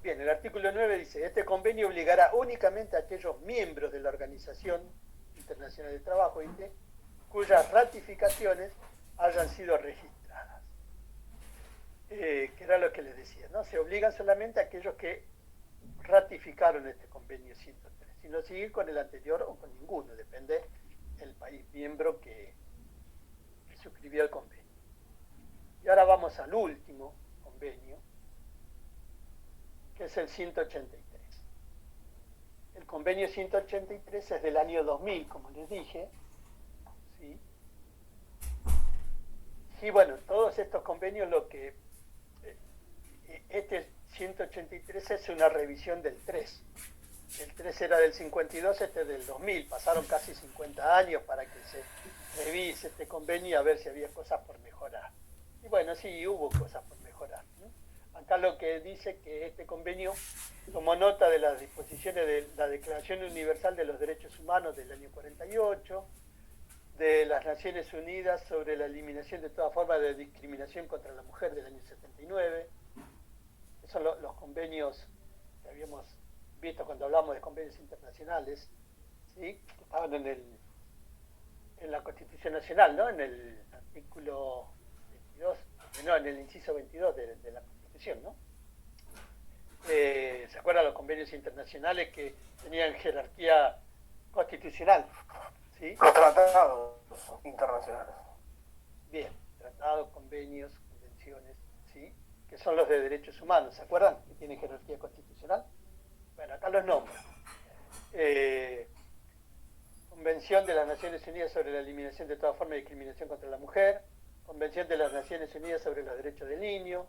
Bien, el artículo 9 dice, este convenio obligará únicamente a aquellos miembros de la Organización Internacional del Trabajo, OIT, cuyas ratificaciones hayan sido registradas. Que era lo que les decía, ¿no? Se obligan solamente a aquellos que ratificaron este convenio 103, sino seguir con el anterior o con ninguno, depende del país miembro que suscribió el convenio. Y ahora vamos al último convenio, que es el 183. El convenio 183 es del año 2000, como les dije, ¿sí? Y bueno, todos estos convenios, este 183 es una revisión del 3. El 3 era del 52, este es del 2000. Pasaron casi 50 años para que se revise este convenio y a ver si había cosas por mejorar. Y bueno, sí, hubo cosas por mejorar, ¿no? Acá lo que dice que este convenio tomó nota de las disposiciones de la Declaración Universal de los Derechos Humanos del año 48, de las Naciones Unidas sobre la eliminación de toda forma de discriminación contra la mujer del año 79. Esos son los convenios que habíamos visto cuando hablamos de convenios internacionales, ¿sí?, que estaban en la Constitución Nacional, ¿no?, en el artículo 22, no, en el inciso 22 de la Constitución, ¿no? ¿Se acuerdan los convenios internacionales que tenían jerarquía constitucional? ¿Sí? Los tratados internacionales. Bien, tratados, convenios, convenciones, ¿sí?, que son los de derechos humanos, ¿se acuerdan? Que tienen jerarquía constitucional. Bueno, acá los nombro. Convención de las Naciones Unidas sobre la eliminación de toda forma de discriminación contra la mujer, Convención de las Naciones Unidas sobre los Derechos del Niño,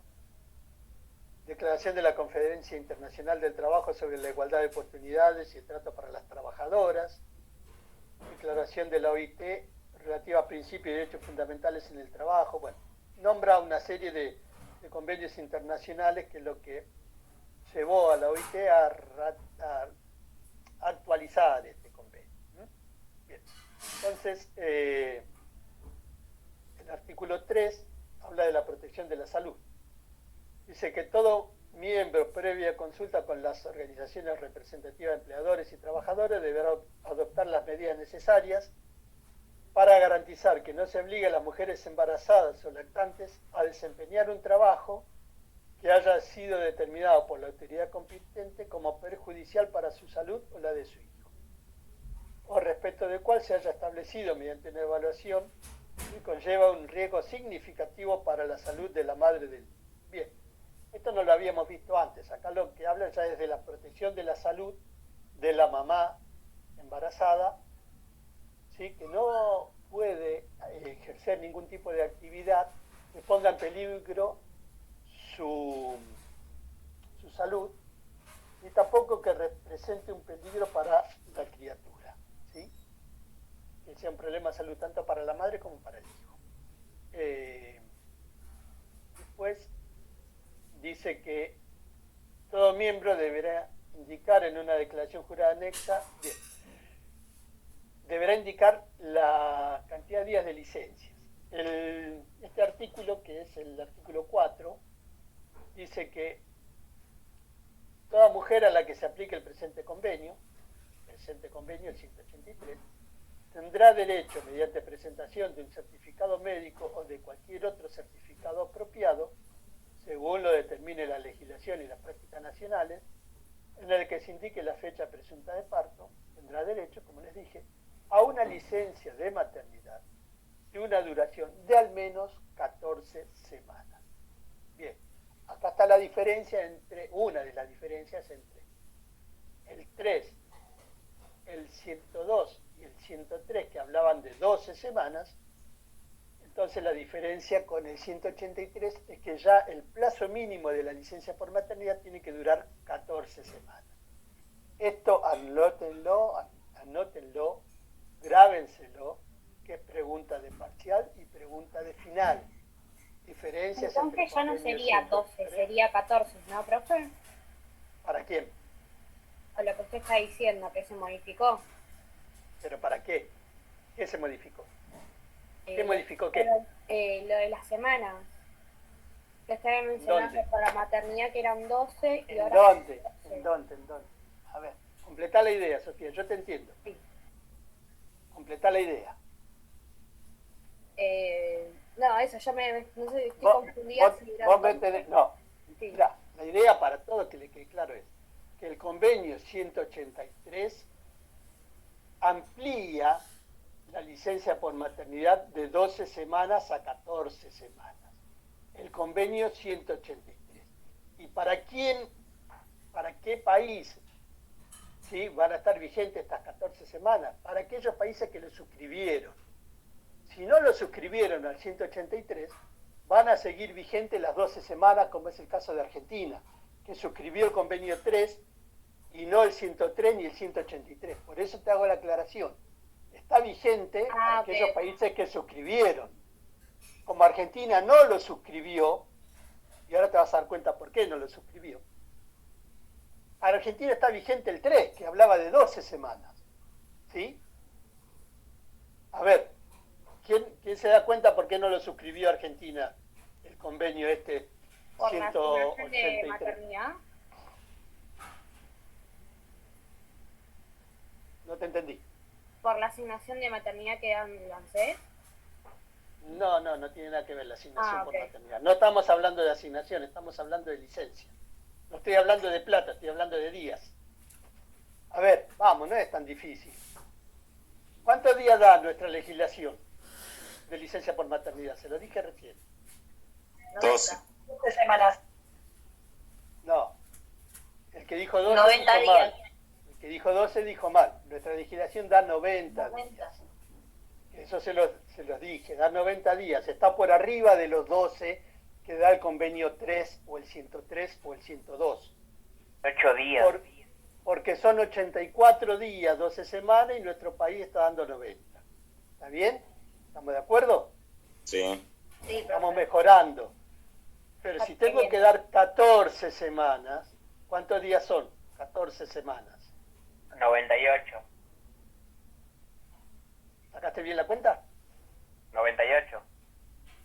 Declaración de la Conferencia Internacional del Trabajo sobre la Igualdad de Oportunidades y el Trato para las Trabajadoras, Declaración de la OIT relativa a principios y derechos fundamentales en el trabajo. Bueno, nombra una serie de convenios internacionales que es lo que llevó a la OIT a actualizar este convenio. Bien, entonces, el artículo 3 habla de la protección de la salud. Dice que todo miembro, previa consulta con las organizaciones representativas de empleadores y trabajadores, deberá adoptar las medidas necesarias para garantizar que no se obligue a las mujeres embarazadas o lactantes a desempeñar un trabajo que haya sido determinado por la autoridad competente como perjudicial para su salud o la de su hijo, o respecto del cual se haya establecido mediante una evaluación que conlleva un riesgo significativo para la salud de la madre del niño. Bien, esto no lo habíamos visto antes. Acá lo que habla ya es de la protección de la salud de la mamá embarazada, ¿sí? Que no puede ejercer ningún tipo de actividad que ponga en peligro su salud, ni tampoco que represente un peligro para la criatura, ¿sí? Que sea un problema de salud tanto para la madre como para el hijo. Después dice que todo miembro deberá indicar en una declaración jurada anexa, deberá indicar la cantidad de días de licencias. Este artículo, que es el artículo 4, dice que toda mujer a la que se aplique el presente convenio, el 183, tendrá derecho, mediante presentación de un certificado médico o de cualquier otro certificado apropiado, según lo determine la legislación y las prácticas nacionales, en el que se indique la fecha presunta de parto, tendrá derecho, como les dije, a una licencia de maternidad de una duración de al menos 14 semanas. Bien, acá está la diferencia una de las diferencias entre el 3, el 102 y el 103, que hablaban de 12 semanas. Entonces la diferencia con el 183 es que ya el plazo mínimo de la licencia por maternidad tiene que durar 14 semanas. Esto anótenlo, grábenselo, que es pregunta de parcial y pregunta de final. Diferencias entre Entonces ya no sería 12, sería 14, ¿no, profe? ¿Para quién? O lo que usted está diciendo, que se modificó. ¿Pero para qué? ¿Qué se modificó? ¿Qué modificó qué? Lo de las semanas. Que estaba mencionando para maternidad que eran 12 y ahora... ¿Dónde? ¿En dónde? A ver, completá la idea, Sofía, yo te entiendo. Sí. Completá la idea. No, eso, yo no sé, estoy confundida. No, sí. Mirá, la idea para todos que le quede claro es que el convenio 183 amplía la licencia por maternidad de 12 semanas a 14 semanas. El convenio 183. ¿Y para qué país, ¿sí?, van a estar vigentes estas 14 semanas? Para aquellos países que lo suscribieron. Si no lo suscribieron al 183, van a seguir vigentes las 12 semanas, como es el caso de Argentina, que suscribió el convenio 3 y no el 103 ni el 183. Por eso te hago la aclaración. Está vigente para aquellos países que suscribieron. Como Argentina no lo suscribió, y ahora te vas a dar cuenta por qué no lo suscribió. Para Argentina está vigente el 3, que hablaba de 12 semanas. ¿Sí? A ver, ¿quién se da cuenta por qué no lo suscribió Argentina, el convenio este ¿Por 183? la asignación de maternidad? No te entendí. ¿Por la asignación de maternidad que dan el ANSES? No tiene nada que ver la asignación por maternidad. No estamos hablando de asignación, estamos hablando de licencia. No estoy hablando de plata, estoy hablando de días. A ver, vamos, no es tan difícil. ¿Cuántos días da nuestra legislación de licencia por maternidad? Se lo dije recién. 12 semanas. No. El que dijo 12 90 dijo mal. días. El que dijo 12 dijo mal. Nuestra legislación da 90 días. Eso se los dije, da 90 días. Está por arriba de los 12 que da el convenio 3 o el 103 o el 102. 8 días. Porque son 84 días, 12 semanas, y nuestro país está dando 90. ¿Está bien? ¿Estamos de acuerdo? Sí. Estamos mejorando. Pero si tengo que dar 14 semanas, ¿cuántos días son? 14 semanas. 98. ¿Sacaste bien la cuenta? 98.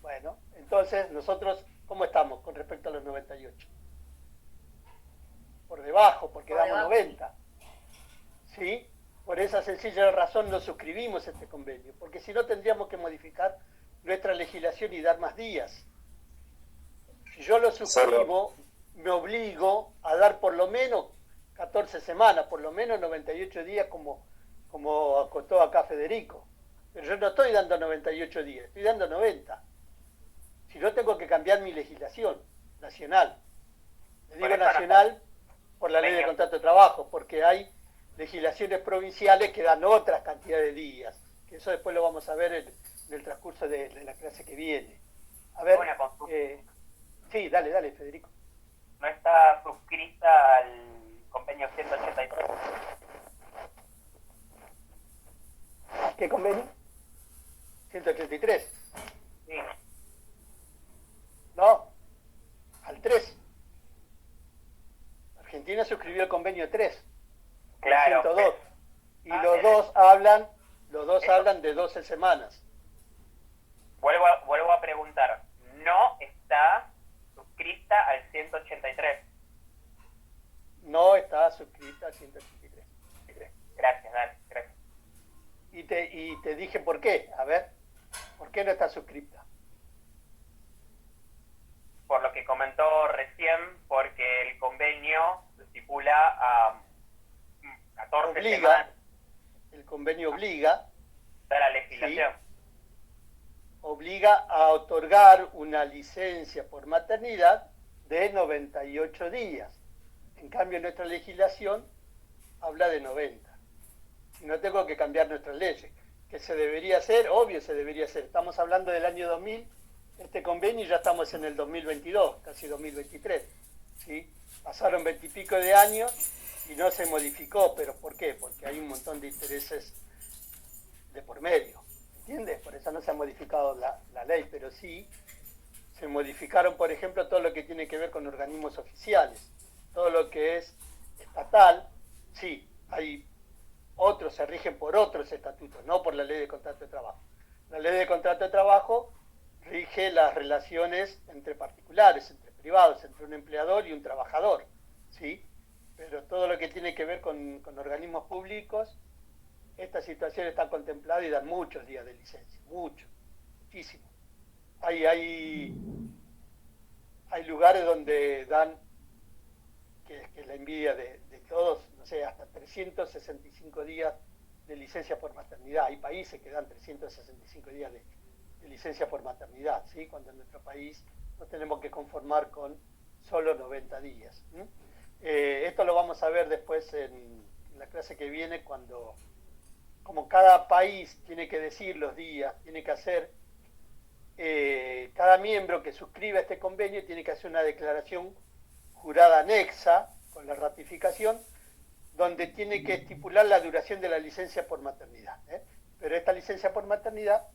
Bueno, Entonces, nosotros, ¿cómo estamos con respecto a los 98? Por debajo, porque damos 90. ¿Sí? Por esa sencilla razón no suscribimos este convenio, porque si no tendríamos que modificar nuestra legislación y dar más días. Si yo lo suscribo, me obligo a dar por lo menos 14 semanas, por lo menos 98 días como acotó acá Federico. Pero yo no estoy dando 98 días, estoy dando 90. Si no, tengo que cambiar mi legislación nacional. Le digo nacional por la ley de contrato de trabajo, porque hay legislaciones provinciales que dan otras cantidades de días, que eso después lo vamos a ver en el transcurso de la clase que viene. A ver, sí, dale, Federico. ¿No está suscrita al convenio 183? ¿Qué convenio? 183. Sí. No, al 3. Argentina suscribió el convenio 3. Claro. 102. Y los dos hablan de 12 semanas. Vuelvo a preguntar. ¿No está suscrita al 183? No está suscrita al 183. Gracias, Dani. Gracias. Y te dije por qué. A ver, ¿por qué no está suscrita? Por lo que comentó recién, porque el convenio estipula a 14 semanas. El convenio obliga a la legislación. ¿Sí? Obliga a otorgar una licencia por maternidad de 98 días. En cambio, nuestra legislación habla de 90. Y no tengo que cambiar nuestras leyes. ¿Que se debería hacer? Obvio se debería hacer. Estamos hablando del año 2000, este convenio, y ya estamos en el 2022, casi 2023. ¿Sí? Pasaron 20 y pico de años y no se modificó. ¿Pero por qué? Porque hay un montón de intereses de por medio. ¿Entiendes? Por eso no se ha modificado la ley, pero sí se modificaron, por ejemplo, todo lo que tiene que ver con organismos oficiales. Todo lo que es estatal, sí, hay otros, se rigen por otros estatutos, no por la ley de contrato de trabajo. La ley de contrato de trabajo rige las relaciones entre particulares, entre privados, entre un empleador y un trabajador, ¿sí? Pero todo lo que tiene que ver con organismos públicos, esta situación está contemplada y dan muchos días de licencia, muchísimo. Hay lugares donde dan, que es la envidia de todos, no sé, hasta 365 días de licencia por maternidad. Hay países que dan 365 días de licencia por maternidad, ¿sí? Cuando en nuestro país nos tenemos que conformar con solo 90 días. Esto lo vamos a ver después en la clase que viene, cuando, como cada país tiene que decir los días, tiene que hacer, cada miembro que suscriba este convenio tiene que hacer una declaración jurada anexa con la ratificación, donde tiene que estipular la duración de la licencia por maternidad. Pero esta licencia por maternidad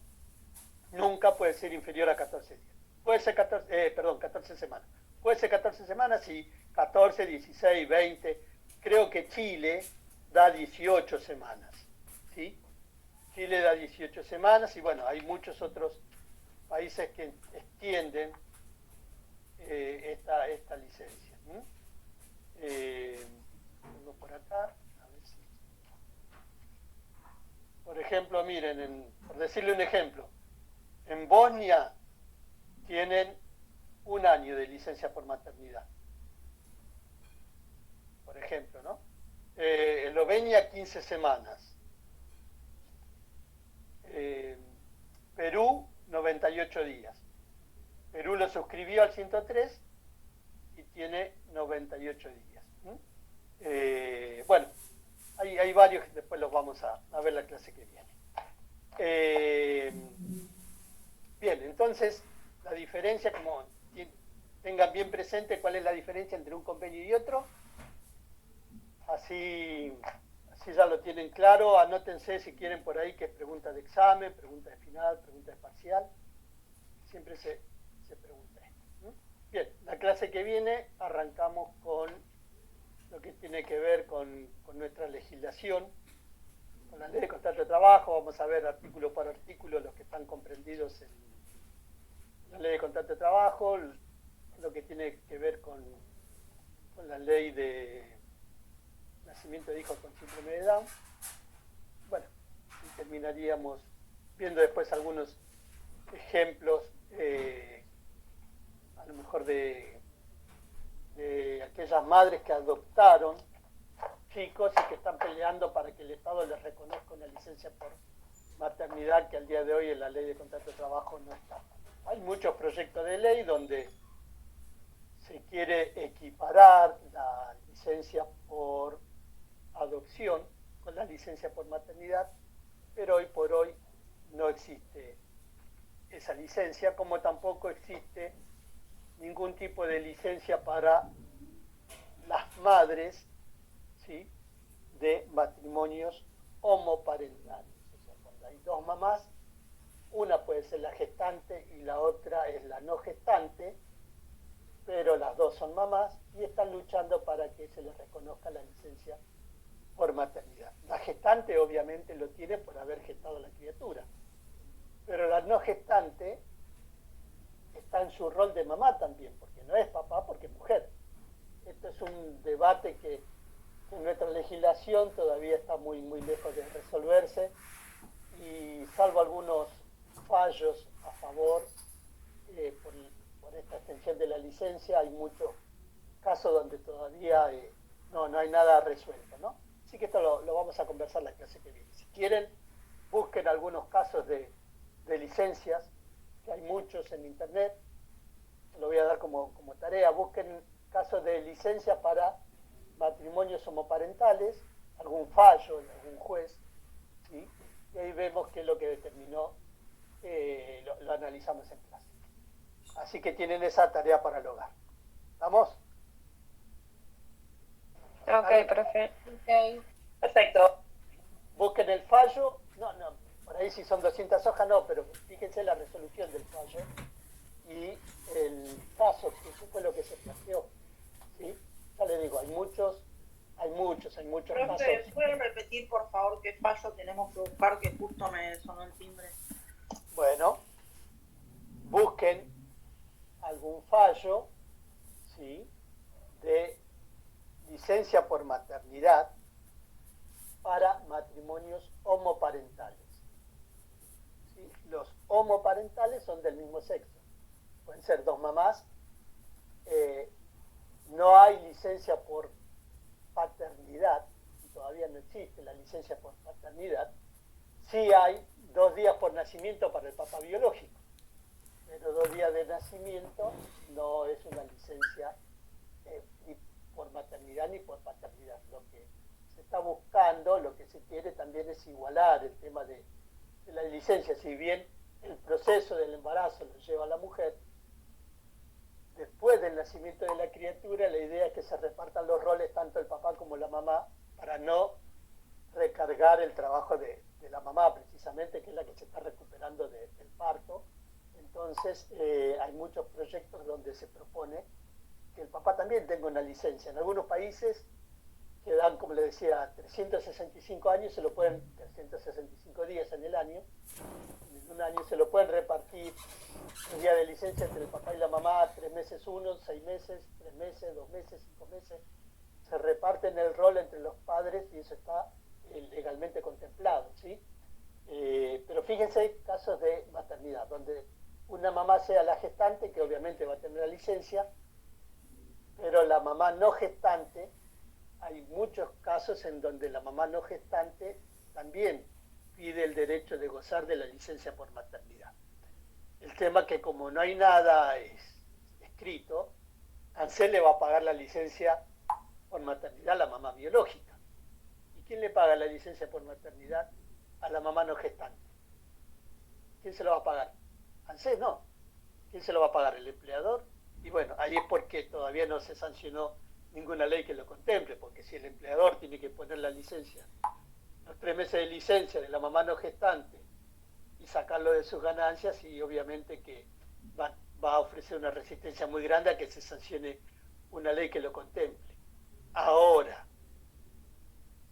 nunca puede ser inferior a 14 días. Puede ser 14 semanas. Puede ser 14 semanas, sí, 14, 16, 20. Creo que Chile da 18 semanas, ¿sí? Chile da 18 semanas y bueno, hay muchos otros países que extienden esta licencia. Tengo por acá, a ver si... Por ejemplo, miren, por decirle un ejemplo, en Bosnia tienen 1 año de licencia por maternidad, por ejemplo, ¿no? Eslovenia 15 semanas, Perú 98 días. Perú lo suscribió al 103 y tiene 98 días. Bueno, hay varios que después los vamos a ver la clase que viene. Bien, entonces la diferencia, como tengan bien presente cuál es la diferencia entre un convenio y otro, así ya lo tienen claro. Anótense si quieren por ahí que es pregunta de examen, pregunta de final, pregunta de parcial. Siempre se pregunta esto. Bien, la clase que viene arrancamos con lo que tiene que ver con nuestra legislación, con la ley de contrato de trabajo. Vamos a ver artículo por artículo los que están comprendidos en la ley de contrato de trabajo, lo que tiene que ver con la ley de nacimiento de hijos con síndrome de Down. Bueno, y terminaríamos viendo después algunos ejemplos, a lo mejor de aquellas madres que adoptaron chicos y que están peleando para que el Estado les reconozca una licencia por maternidad que al día de hoy en la ley de contrato de trabajo no está. Hay muchos proyectos de ley donde se quiere equiparar la licencia por adopción con la licencia por maternidad, pero hoy por hoy no existe esa licencia, como tampoco existe ningún tipo de licencia para las madres, ¿sí?, de matrimonios homoparentales. O sea, cuando hay dos mamás, una puede ser la gestante y la otra es la no gestante, pero las dos son mamás y están luchando para que se les reconozca la licencia por maternidad. La gestante obviamente lo tiene por haber gestado la criatura, pero la no gestante está en su rol de mamá también, porque no es papá, porque es mujer. Esto es un debate que en nuestra legislación todavía está muy lejos de resolverse, y salvo algunos fallos a favor por esta extensión de la licencia, hay muchos casos donde todavía no hay nada resuelto, ¿no? Así que esto lo vamos a conversar la clase que viene. Si quieren, busquen algunos casos de licencias, que hay muchos en internet, lo voy a dar como tarea. Busquen casos de licencia para matrimonios homoparentales, algún fallo de algún juez, ¿sí? Y ahí vemos qué es lo que determinó, lo analizamos en clase. Así que tienen esa tarea para el hogar. ¿Estamos? Ok, profe. Ok. Perfecto. Busquen el fallo, no, por ahí si son 200 hojas no, pero fíjense la resolución del fallo y el caso, que eso fue lo que se planteó, ¿sí? Ya les digo, hay muchos Profe, casos. ¿pueden repetir por favor qué fallo tenemos que buscar, que justo me sonó el timbre? Bueno, busquen algún fallo, ¿sí?, de licencia por maternidad para matrimonios homoparentales. ¿Sí? Los homoparentales son del mismo sexo, pueden ser dos mamás. No hay licencia por paternidad, y todavía no existe la licencia por paternidad. Sí hay 2 días por nacimiento para el papá biológico, pero 2 días de nacimiento no es una licencia ni por maternidad ni por paternidad. Lo que se está buscando, lo que se quiere también es igualar el tema de la licencia. Si bien el proceso del embarazo lo lleva la mujer, después del nacimiento de la criatura, la idea es que se repartan los roles tanto el papá como la mamá, para no recargar el trabajo de la mamá, precisamente, que es la que se está recuperando del parto. Entonces, hay muchos proyectos donde se propone que el papá también tenga una licencia. En algunos países que dan, como le decía, 365 años, 365 días en el año, en un año se lo pueden repartir el día de licencia entre el papá y la mamá, 3 meses uno, 6 meses, 3 meses, 2 meses, 5 meses. Se reparten el rol entre los padres y eso está legalmente contemplado, ¿sí? Pero fíjense casos de maternidad, donde una mamá sea la gestante, que obviamente va a tener la licencia, pero la mamá no gestante, hay muchos casos en donde la mamá no gestante también pide el derecho de gozar de la licencia por maternidad. El tema que como no hay nada escrito, ANSES le va a pagar la licencia por maternidad a la mamá biológica. ¿Y quién le paga la licencia por maternidad a la mamá no gestante? ¿Quién se lo va a pagar? ANSES no. ¿Quién se lo va a pagar? ¿El empleador? Y bueno, ahí es porque todavía no se sancionó ninguna ley que lo contemple, porque si el empleador tiene que poner la licencia, los 3 meses de licencia de la mamá no gestante, y sacarlo de sus ganancias, y obviamente que va a ofrecer una resistencia muy grande a que se sancione una ley que lo contemple. Ahora,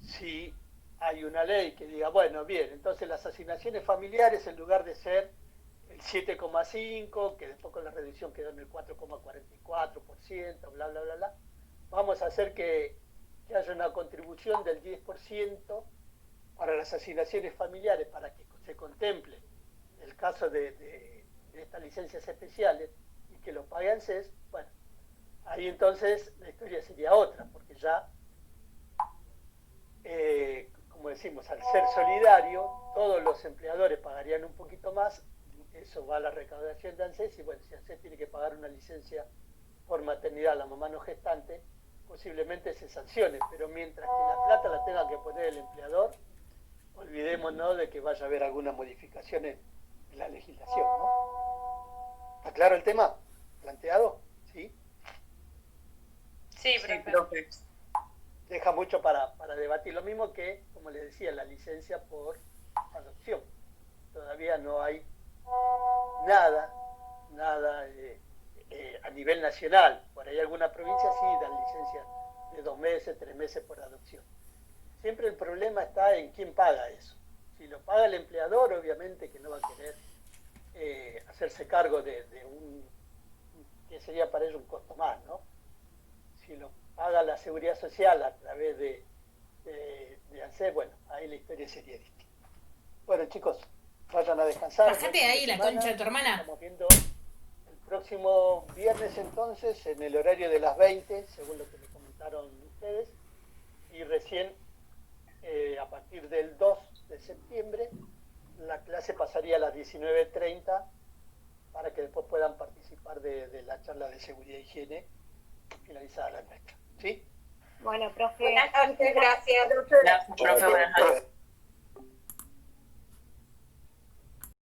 si hay una ley que diga, bueno, bien, entonces las asignaciones familiares, en lugar de ser el el 7,5%, que después con la reducción quedó en el 4,44%, bla, bla, bla, bla. Vamos a hacer que haya una contribución del 10% para las asignaciones familiares, para que se contemple el caso de estas licencias especiales y que lo pague ANSES. Bueno, ahí entonces la historia sería otra, porque ya, como decimos, al ser solidario, todos los empleadores pagarían un poquito más, eso va a la recaudación de ANSES, y bueno, si ANSES tiene que pagar una licencia por maternidad a la mamá no gestante, posiblemente se sancione, pero mientras que la plata la tenga que poner el empleador, olvidémonos de que vaya a haber alguna modificación en la legislación, ¿no? ¿Está claro el tema planteado? ¿Sí? Sí, profe. Deja mucho para debatir, lo mismo que, como les decía, la licencia por adopción. Todavía no hay nada a nivel nacional. Por ahí alguna provincia sí dan licencia de 2 meses, 3 meses por adopción. Siempre el problema está en quién paga eso. Si lo paga el empleador, obviamente que no va a querer hacerse cargo de un, que sería para ellos un costo más, ¿no? Si lo paga la seguridad social a través de ANSES, bueno, ahí la historia sería distinta. Bueno, chicos, vayan a descansar. Bájate ahí la concha de tu hermana. Estamos viendo el próximo viernes entonces, en el horario de las 20, según lo que me comentaron ustedes, y recién a partir del 2 de septiembre la clase pasaría a las 19:30 para que después puedan participar de la charla de seguridad e higiene finalizada la nuestra. ¿Sí? Bueno, profe. Buenas noches, gracias. Profe, buenas noches.